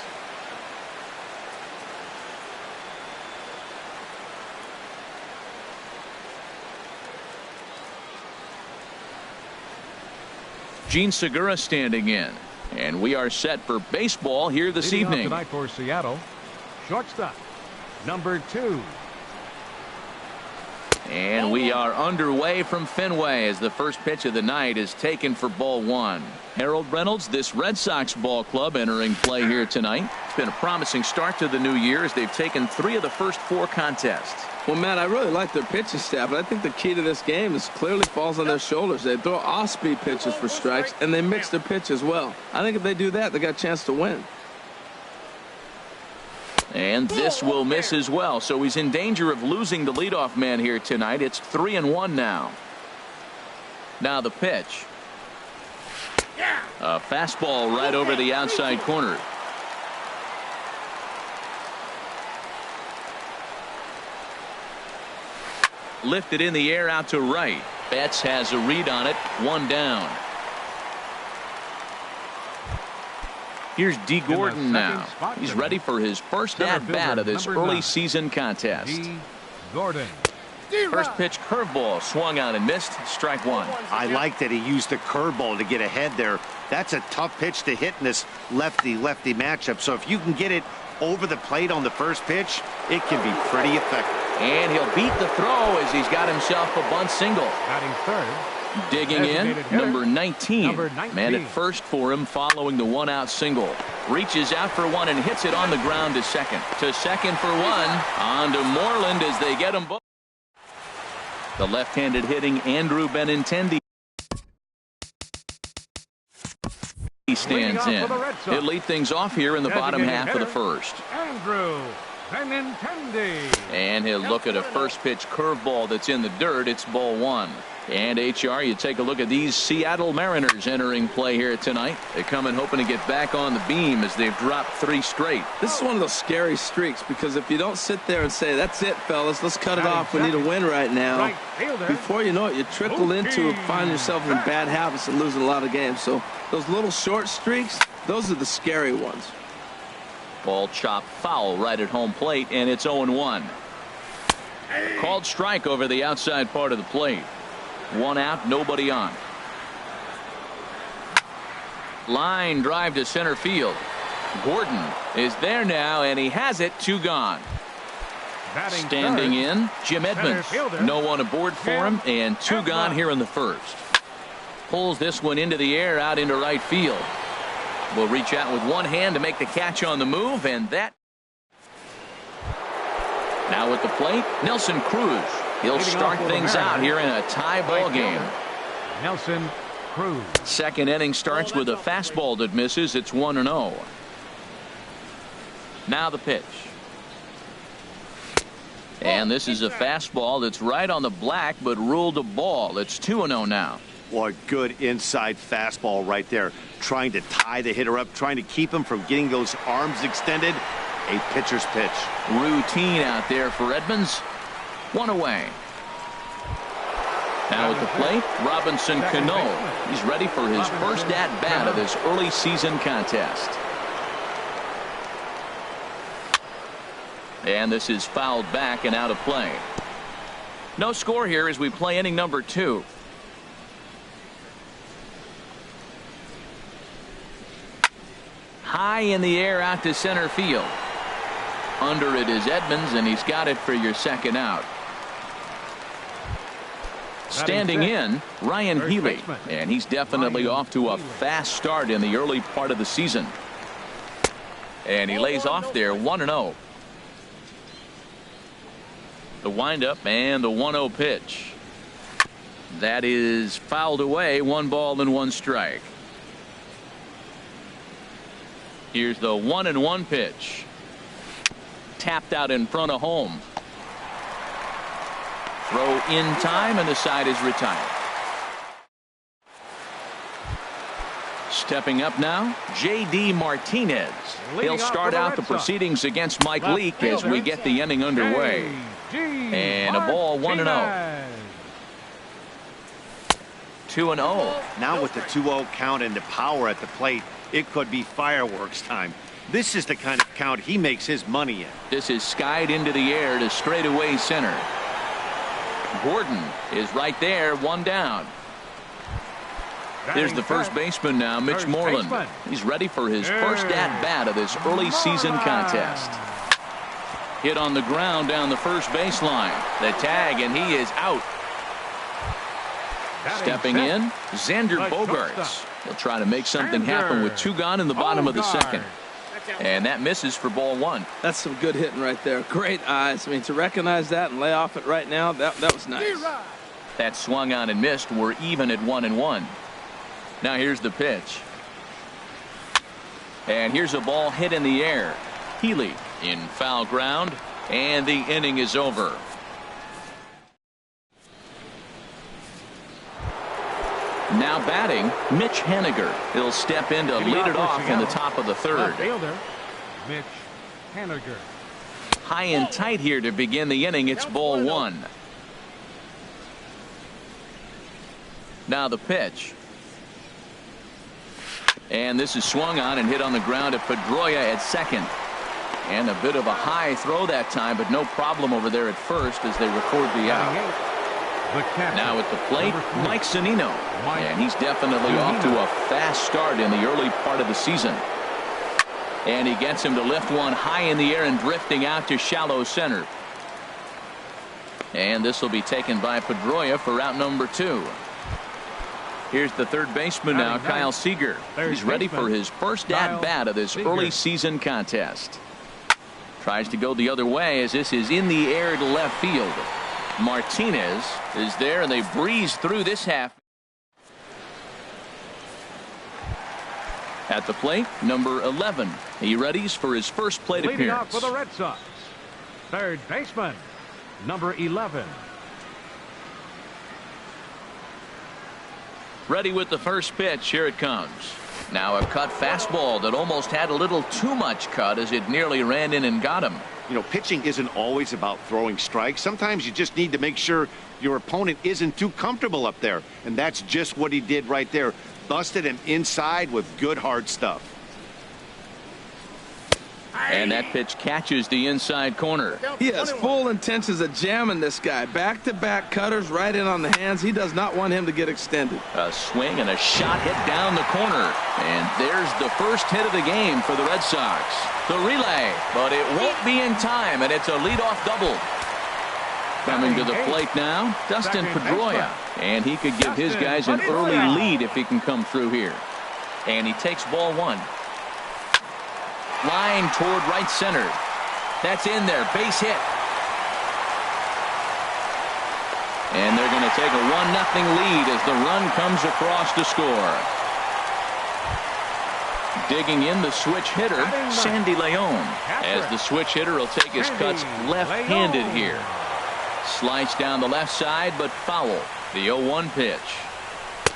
Gene Segura standing in. And we are set for baseball here this evening. Tonight for Seattle, shortstop, number 2. And we are underway from Fenway as the first pitch of the night is taken for ball 1. Harold Reynolds, this Red Sox ball club entering play here tonight. It's been a promising start to the new year as they've taken 3 of the first 4 contests. Well, Matt, I really like their pitching staff, but I think the key to this game is clearly falls on their shoulders. They throw off-speed pitches for strikes, and they mix their pitch as well. I think if they do that, they got a chance to win. And this will miss as well, so he's in danger of losing the leadoff man here tonight. It's 3-1 now. Now the pitch. A fastball right over the outside corner. Lifted in the air out to right. Betts has a read on it. 1 down. Here's D. Gordon now. He's ready for his first at-bat of this early season contest. D. Gordon. First pitch curveball swung out and missed. Strike 1. I like that he used the curveball to get ahead there. That's a tough pitch to hit in this lefty-lefty matchup. So if you can get it over the plate on the first pitch, it can be pretty effective. And he'll beat the throw as he's got himself a bunt single. Batting third. Digging in, number 19. Number 19. Man at first for him following the 1-out single. Reaches out for 1 and hits it on the ground to second. To second for 1. On to Moreland as they get him both. The left-handed hitting Andrew Benintendi. He stands in. He'll lead things off here in the bottom half of the first. Andrew Benintendi. And he'll look at a first pitch curveball that's in the dirt. It's ball 1. And HR, you take a look at these Seattle Mariners entering play here tonight. They come in hoping to get back on the beam as they've dropped 3 straight. This is one of those scary streaks because if you don't sit there and say, that's it, fellas, let's cut it off. We need a win right now. Before you know it, you trickle into find yourself in bad habits and losing a lot of games. So those little short streaks, those are the scary ones. Ball chopped foul right at home plate, and it's 0-1. Called strike over the outside part of the plate. 1 out, nobody on. Line drive to center field. Gordon is there now, and he has it. 2 gone. Standing in, Jim Edmonds. No one aboard for him, and 2 gone here in the first. Pulls this one into the air out into right field. Will reach out with 1 hand to make the catch on the move, and that. Now at the plate, Nelson Cruz. He'll start things out here in a tie ball game. Nelson Cruz. Second inning starts with a fastball that misses. It's 1-0. Now the pitch. And this is a fastball that's right on the black but ruled a ball. It's 2-0 now. What good inside fastball right there. Trying to tie the hitter up, trying to keep him from getting those arms extended. A pitcher's pitch. Routine out there for Edmonds. 1 away. Now at the plate, Robinson Cano. He's ready for his first at-bat of this early season contest. And this is fouled back and out of play. No score here as we play inning number 2. High in the air out to center field. Under it is Edmonds, and he's got it for your second out. Standing in, Ryan Healy, and he's definitely off to a fast start in the early part of the season. And he lays off there, 1-0. The windup and the 1-0 pitch. That is fouled away, 1 ball and 1 strike. Here's the 1-1 pitch. Tapped out in front of home. Throw in time, and the side is retired. Stepping up now, J.D. Martinez. He'll start out the proceedings against Mike Leake as we get the inning underway. And a ball 1-0. 2-0. Now with the 2-0 count and the power at the plate, it could be fireworks time. This is the kind of count he makes his money in. This is skied into the air to straightaway center. Gordon is right there, one down. Here's the first baseman now, Mitch Moreland. He's ready for his first at-bat of this early season contest. Hit on the ground down the first baseline. The tag, and he is out. Stepping in, Xander Bogaerts. He'll try to make something happen with 2 gone in the bottom of the second. And that misses for ball 1. That's some good hitting right there. Great eyes. I mean, to recognize that and lay off it right now, that was nice. That swung on and missed. We're even at 1-1. Now here's the pitch. And here's a ball hit in the air. Healy in foul ground, and the inning is over. Now batting, Mitch Haniger. He'll step in to lead it off in the top of the third. Mitch Haniger. High and tight here to begin the inning. It's ball 1. Now the pitch. And this is swung on and hit on the ground at Pedroia at second. And a bit of a high throw that time, but no problem over there at first as they record the out. Now at the plate, Mike Zunino. And he's definitely off to a fast start in the early part of the season. And he gets him to lift one high in the air and drifting out to shallow center. And this will be taken by Pedroia for out number 2. Here's the third baseman now, Kyle Seager. He's ready for his first at-bat of this early season contest. Tries to go the other way as this is in the air to left field. Martinez is there, and they breeze through this half. At the plate, number 11. He readies for his first plate Leading appearance. off for the Red Sox, third baseman, number 11. Ready with the first pitch. Here it comes. Now a cut fastball that almost had a little too much cut as it nearly ran in and got him. You know, pitching isn't always about throwing strikes. Sometimes you just need to make sure your opponent isn't too comfortable up there. And that's just what he did right there. Busted him inside with good hard stuff. And that pitch catches the inside corner. He has full intentions of jamming this guy. Back-to-back cutters right in on the hands. He does not want him to get extended. A swing and a shot hit down the corner. And there's the first hit of the game for the Red Sox. The relay, but it won't be in time, and it's a leadoff double. Coming to the plate now, Dustin Pedroia. And he could give his guys an early lead if he can come through here. And he takes ball 1. Line toward right center. That's in there. Base hit. And they're going to take a 1-0 lead as the run comes across to score. Digging in the switch hitter, Sandy Leon. As the switch hitter will take his cuts left-handed here. Slice down the left side, but foul. The 0-1 pitch.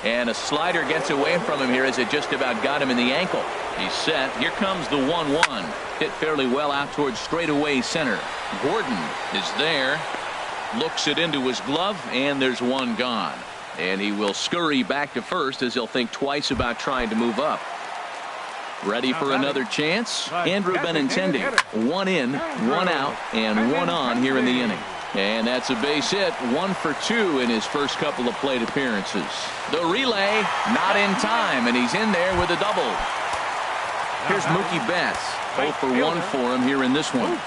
And a slider gets away from him here as it just about got him in the ankle. He's set. Here comes the 1-1. Hit fairly well out towards straightaway center. Gordon is there. Looks it into his glove, and there's one gone. And he will scurry back to first as he'll think twice about trying to move up. Ready for another chance? Andrew Benintendi. 1 in, 1 out, and 1 on here in the inning. And that's a base hit. 1 for 2 in his first couple of plate appearances. The relay not in time, and he's in there with a double. Here's Mookie Betts. 0 for 1 for him here in this one.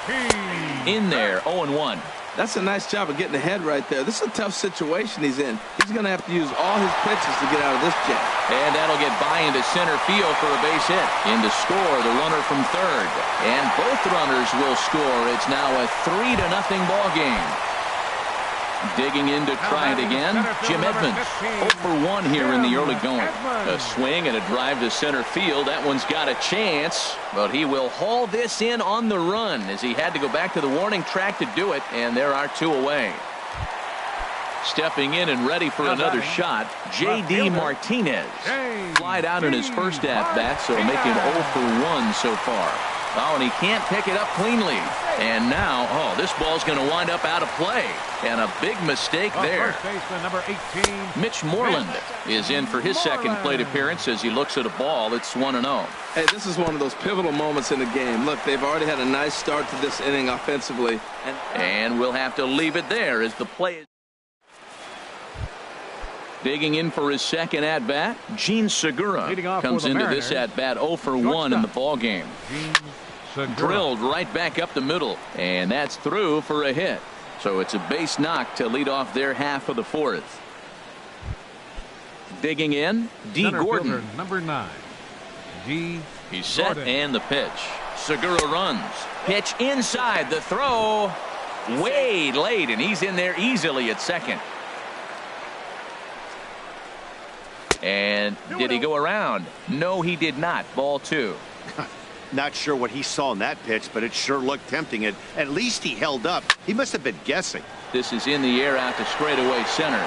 In there, 0-1. That's a nice job of getting ahead right there. This is a tough situation he's in. He's going to have to use all his pitches to get out of this jam. And that'll get by into center field for a base hit. In to score, the runner from third. And both runners will score. It's now a 3-0 ball game. Digging in to try it again, Jim Edmonds. 0 for 1 here in the early going. A swing and a drive to center field. That one's got a chance, but he will haul this in on the run as he had to go back to the warning track to do it, and there are 2 away. Stepping in and ready for another shot, J.D. Martinez. Flied out in his first at-bat, so make him 0 for 1 so far. Oh, and he can't pick it up cleanly. And now, oh, this ball's going to wind up out of play. And a big mistake there. First baseman, number 18. Mitch Moreland is in for his second plate appearance as he looks at a ball. It's 1-0. Hey, this is one of those pivotal moments in the game. Look, they've already had a nice start to this inning offensively. And we'll have to leave it there as the play is. Digging in for his second at-bat, Gene Segura comes into this at-bat 0 for 1 in the ball game. Drilled right back up the middle, and that's through for a hit. So it's a base knock to lead off their half of the fourth. Digging in, D. Gordon. Number 9. D. He's set and the pitch. Segura runs. Pitch inside. The throw way late, and he's in there easily at second. And did he go around? No, he did not. Ball 2. Not sure what he saw in that pitch, but it sure looked tempting. At least he held up. He must have been guessing. This is in the air out to straightaway center.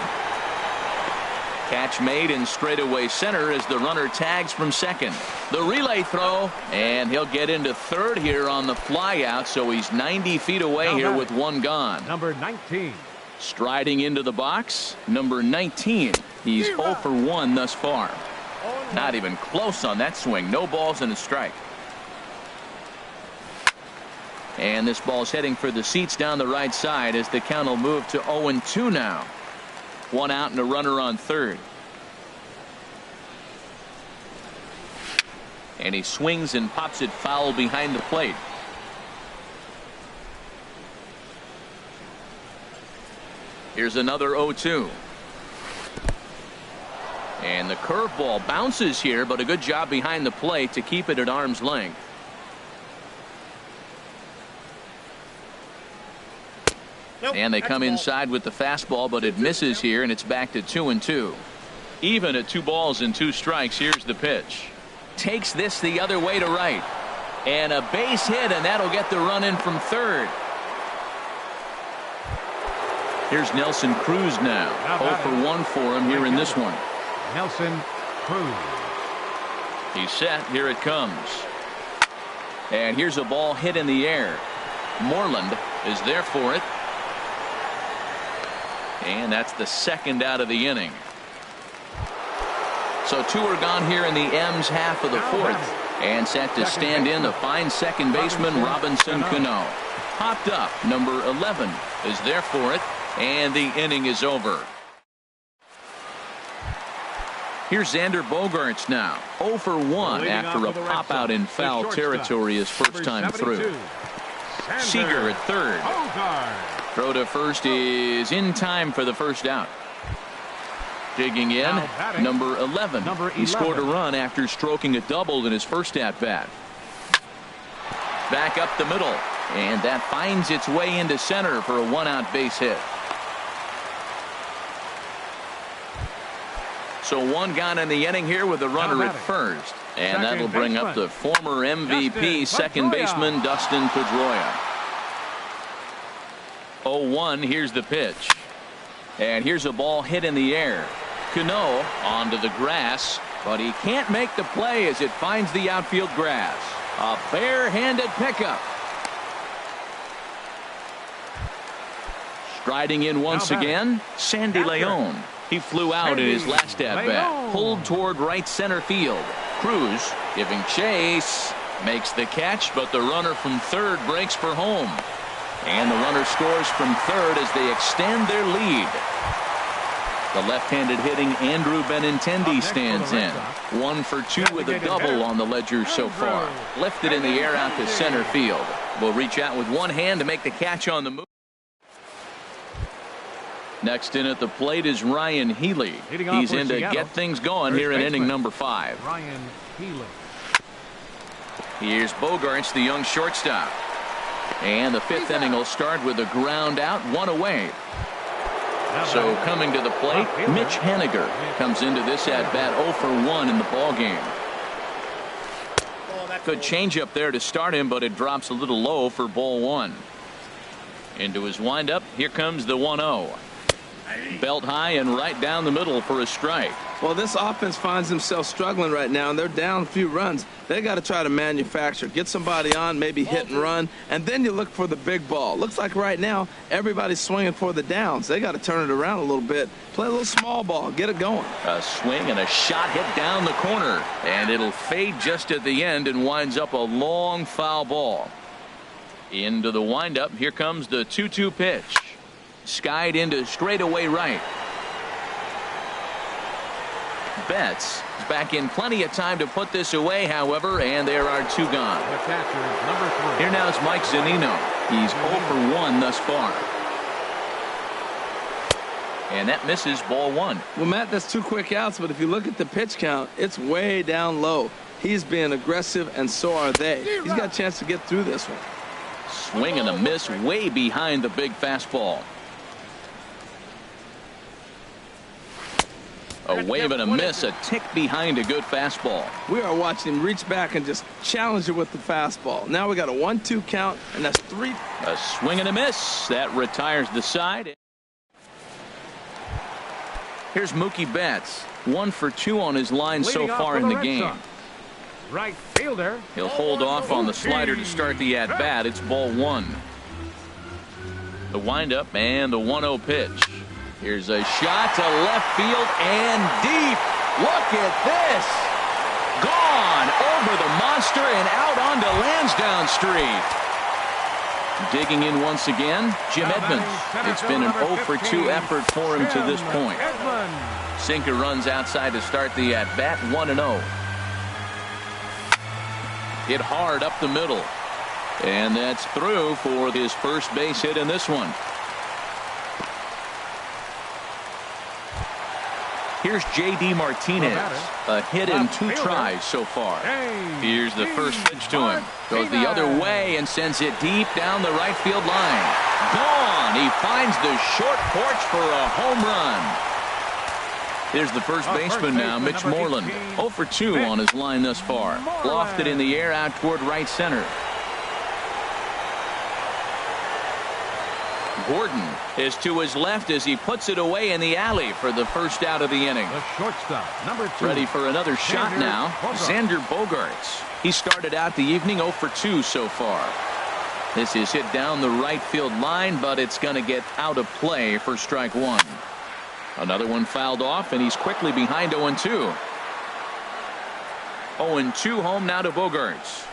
Catch made in straightaway center as the runner tags from second. The relay throw, and he'll get into third here on the fly out, so he's 90 feet away here with one gone. Number 19. Striding into the box, number 19. He's 0 for 1 thus far. Not even close on that swing. No balls and a strike. And this ball's heading for the seats down the right side as the count will move to 0-2 now. One out and a runner on third. And he swings and pops it foul behind the plate. Here's another 0-2. And the curveball bounces here, but a good job behind the plate to keep it at arm's length. And they come inside with the fastball, but it misses here, and it's back to 2-2. Even at 2 balls and 2 strikes. Here's the pitch. Takes this the other way to right. And a base hit, and that'll get the run in from third. Here's Nelson Cruz now. 0 for 1 for him here in this one. Nelson Cruz. He's set. Here it comes. And here's a ball hit in the air. Moreland is there for it. And that's the second out of the inning. So 2 are gone here in the M's half of the fourth. And set to stand in the fine second baseman Robinson Cano. Popped up. Number 11 is there for it. And the inning is over. Here's Xander Bogaerts now. 0 for 1 after a pop out in foul territory his first time through. Seager at third. Throw to first is in time for the first out. Digging in, number 11. He scored a run after stroking a double in his first at-bat. Back up the middle, and that finds its way into center for a 1-out base hit. So 1 gone in the inning here with a runner at first. And that'll bring up the former MVP second baseman Dustin Pedroia. 0-1, here's the pitch. And here's a ball hit in the air. Cano onto the grass, but he can't make the play as it finds the outfield grass. A bare-handed pickup. Striding in once again, Sandy Leon. He flew out in his last at-bat. Pulled toward right center field. Cruz giving chase. Makes the catch, but the runner from third breaks for home. And the runner scores from third as they extend their lead. The left-handed hitting Andrew Benintendi stands in. 1 for 2 with a double on the ledger so far. Lifted in the air out to center field. Will reach out with one hand to make the catch on the move. Next in at the plate is Ryan Healy. He's in to get things going here in inning number 5. Ryan Healy. Here's Bogaerts, the young shortstop. And the 5th inning will start with a ground out, 1 away. So coming to the plate, Mitch Haniger comes into this at-bat 0 for 1 in the ball game. Good changeup there to start him, but it drops a little low for ball 1. Into his windup, here comes the 1-0. Belt high and right down the middle for a strike. Well, this offense finds themselves struggling right now, and they're down a few runs. They got to try to manufacture, get somebody on, maybe hit and run, and then you look for the big ball. Looks like right now everybody's swinging for the downs. They got to turn it around a little bit, play a little small ball, get it going. A swing and a shot hit down the corner, and it'll fade just at the end and winds up a long foul ball. Into the windup, here comes the 2-2 pitch. Skied into straightaway right. Betts is back in plenty of time to put this away, however, and there are 2 gone. The catcher is number 3. Here now is Mike Zunino. He's 0 for 1 thus far. And that misses, ball 1. Well, Matt, that's 2 quick outs, but if you look at the pitch count, it's way down low. He's being aggressive, and so are they. He's got a chance to get through this one. Swing and a miss way behind the big fastball. A wave and a miss, a tick behind a good fastball. We are watching him reach back and just challenge it with the fastball. Now we got a 1-2 count, and that's 3. A swing and a miss. That retires the side. Here's Mookie Betts. 1 for 2 on his line so far in the game. Right fielder. He'll hold off on the slider to start the at-bat. It's ball 1. The windup and the 1-0 pitch. Here's a shot to left field and deep. Look at this. Gone over the monster and out onto Lansdowne Street. Digging in once again, Jim Edmonds. It's been an 0 for 2 effort for him to this point. Sinker runs outside to start the at-bat, 1-0. Hit hard up the middle. And that's through for his first base hit in this one. Here's J.D. Martinez. A hit in 2 tries so far. Here's the first pitch to him. Goes the other way and sends it deep down the right field line. Gone. He finds the short porch for a home run. Here's the first baseman now, Mitch Moreland. 0 for 2 on his line thus far. Lofted in the air out toward right center. Gordon is to his left as he puts it away in the alley for the first out of the inning. The shortstop, number 2. Ready for another shot now. Xander Bogaerts. He started out the evening 0 for 2 so far. This is hit down the right field line, but it's going to get out of play for strike 1. Another one fouled off, and he's quickly behind 0-2. 0-2 home now to Bogaerts.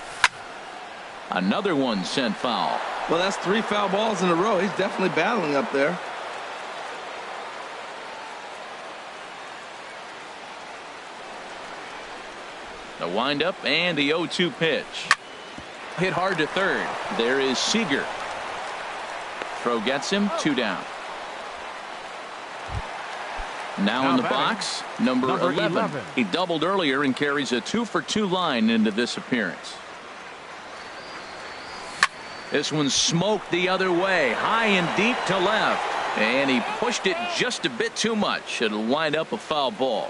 Another one sent foul. Well, that's 3 foul balls in a row. He's definitely battling up there. The windup and the 0-2 pitch. Hit hard to third. There is Seager. Throw gets him, 2 down. Now in the box, number 11. He doubled earlier and carries a 2 for 2 line into this appearance. This one smoked the other way, high and deep to left, and he pushed it just a bit too much. It'll wind up a foul ball.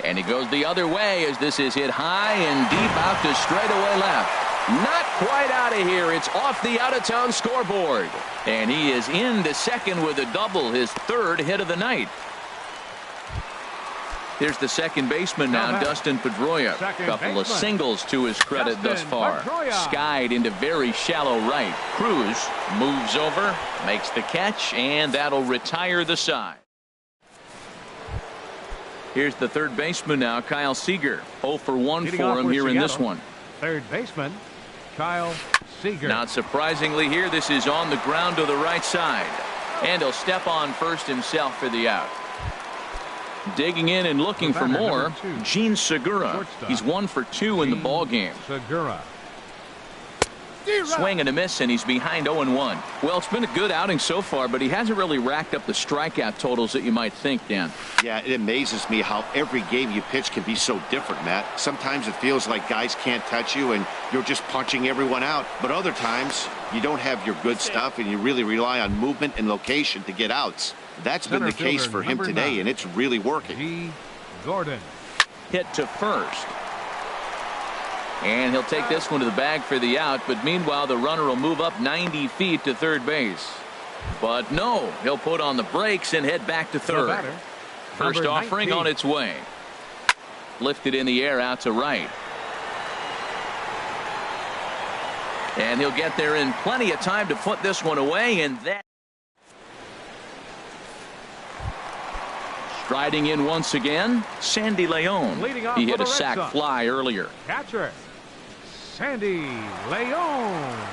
And he goes the other way as this is hit high and deep out to straightaway left. Not quite out of here. It's off the out-of-town scoreboard. And he is into second with a double, his 3rd hit of the night. Here's the second baseman now, Dustin Pedroia. A couple of singles to his credit thus far. Skied into very shallow right. Cruz moves over, makes the catch, and that'll retire the side. Here's the third baseman now, Kyle Seager. 0 for 1 for him here in this one. Third baseman, Kyle Seager. Not surprisingly here, this is on the ground to the right side. And he'll step on first himself for the out. Digging in and looking for more, Gene Segura. He's 1 for 2 in the ball game. Segura. Swing and a miss, and he's behind 0-1. Well, it's been a good outing so far, but he hasn't really racked up the strikeout totals that you might think, Dan. Yeah, it amazes me how every game you pitch can be so different, Matt. Sometimes it feels like guys can't touch you and you're just punching everyone out. But other times you don't have your good stuff and you really rely on movement and location to get outs. That's been the case for him today, and it's really working. G. Gordon. Hit to first. And he'll take this one to the bag for the out, but meanwhile the runner will move up 90 feet to third base. But no, he'll put on the brakes and head back to third. First number offering 19. on its way. Lifted in the air out to right. And he'll get there in plenty of time to put this one away, and that. Striding in once again, Sandy Leon. He hit a sac fly earlier. Catcher, Sandy Leon.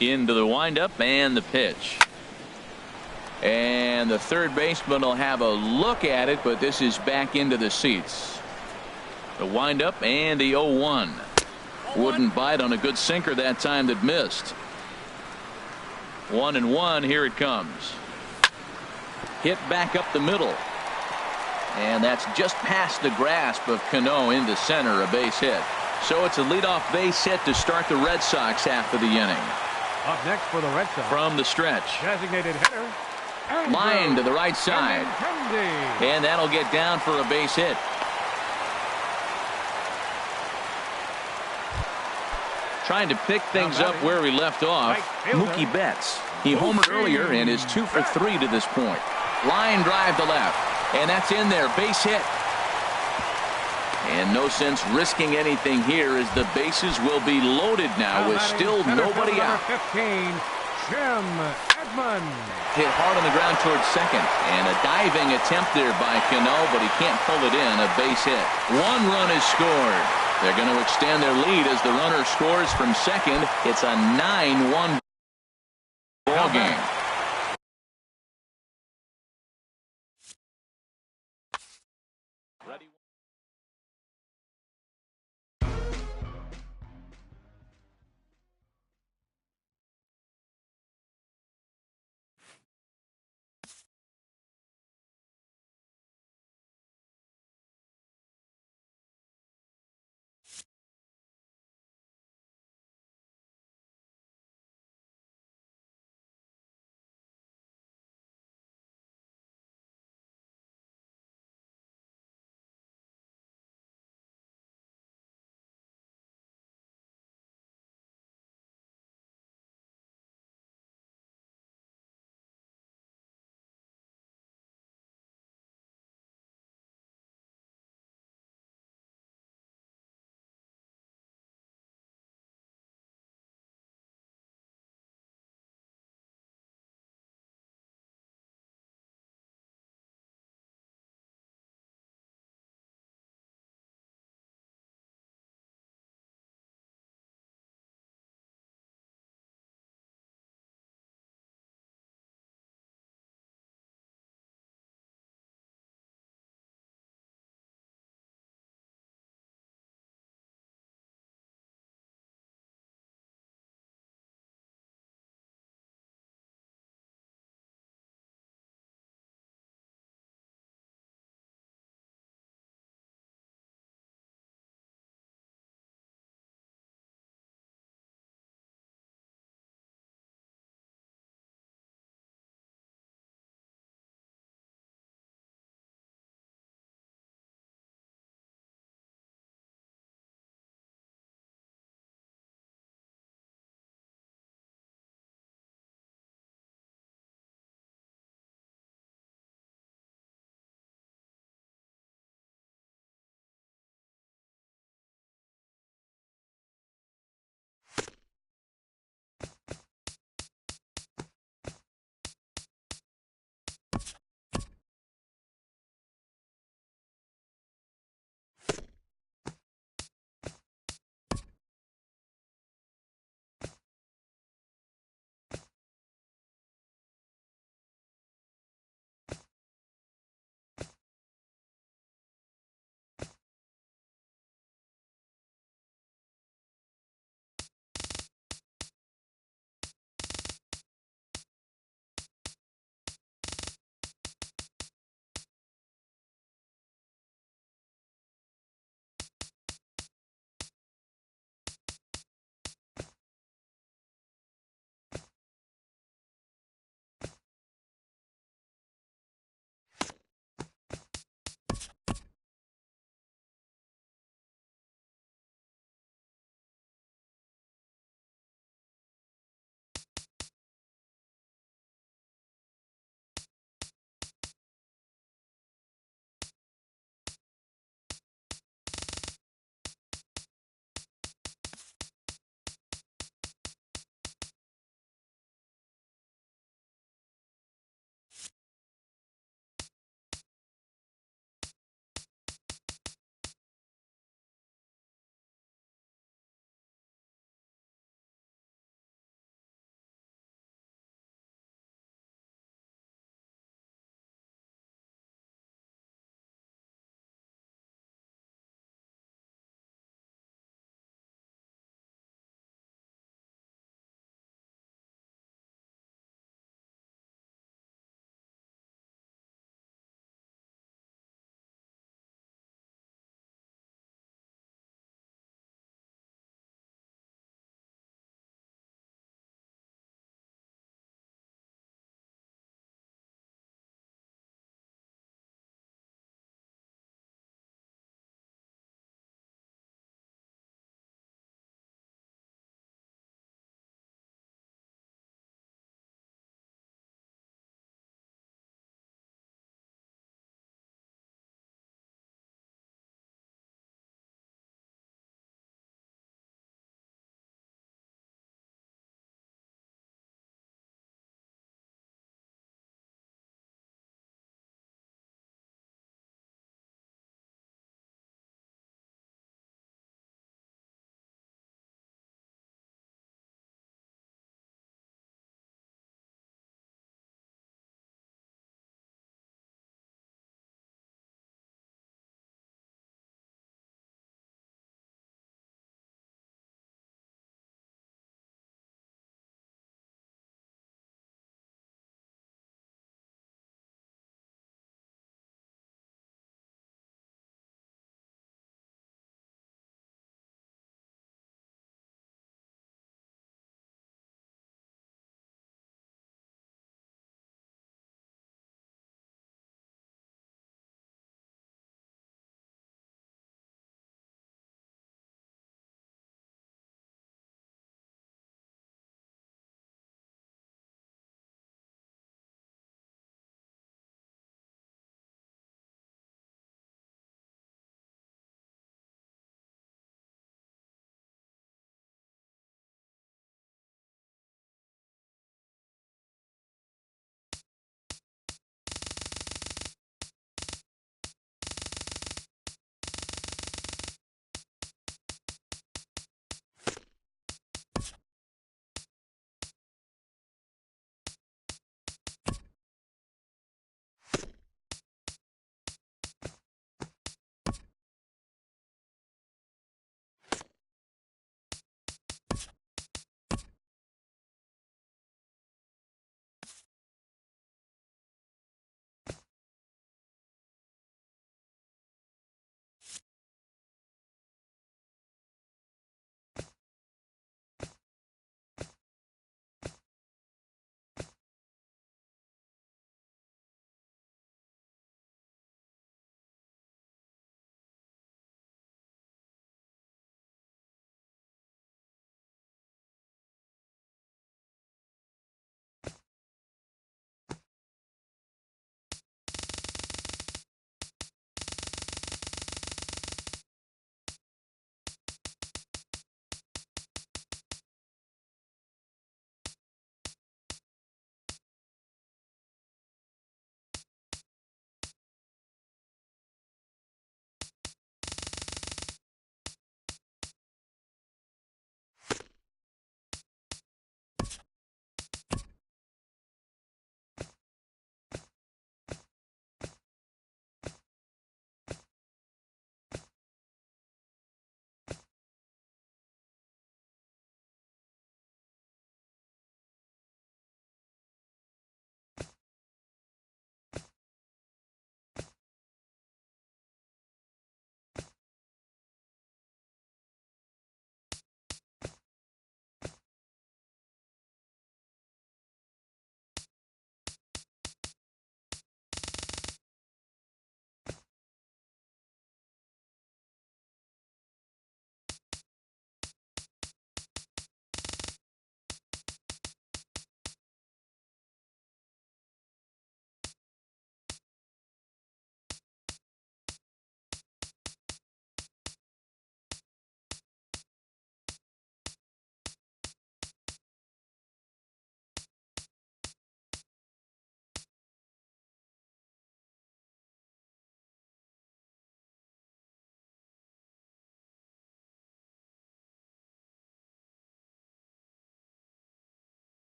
Into the windup and the pitch. And the third baseman will have a look at it, but this is back into the seats. The windup and the 0-1. Wouldn't bite on a good sinker that time that missed. 1-1. Here it comes. Hit back up the middle. And that's just past the grasp of Cano into center, a base hit. So it's a leadoff base hit to start the Red Sox half of the inning. Up next for the Red Sox. From the stretch. Designated hitter. Line to the right side. And that'll get down for a base hit. Trying to pick things up where we left off. Mookie Betts. He homered earlier and is 2 for 3 to this point. Line drive to left. And that's in there. Base hit. And no sense risking anything here as the bases will be loaded now with still nobody out. 15, Jim Edmonds. Hit hard on the ground towards second. And a diving attempt there by Cano, but he can't pull it in. A base hit. 1 run is scored. They're going to extend their lead as the runner scores from second. It's a 9-1 ball game.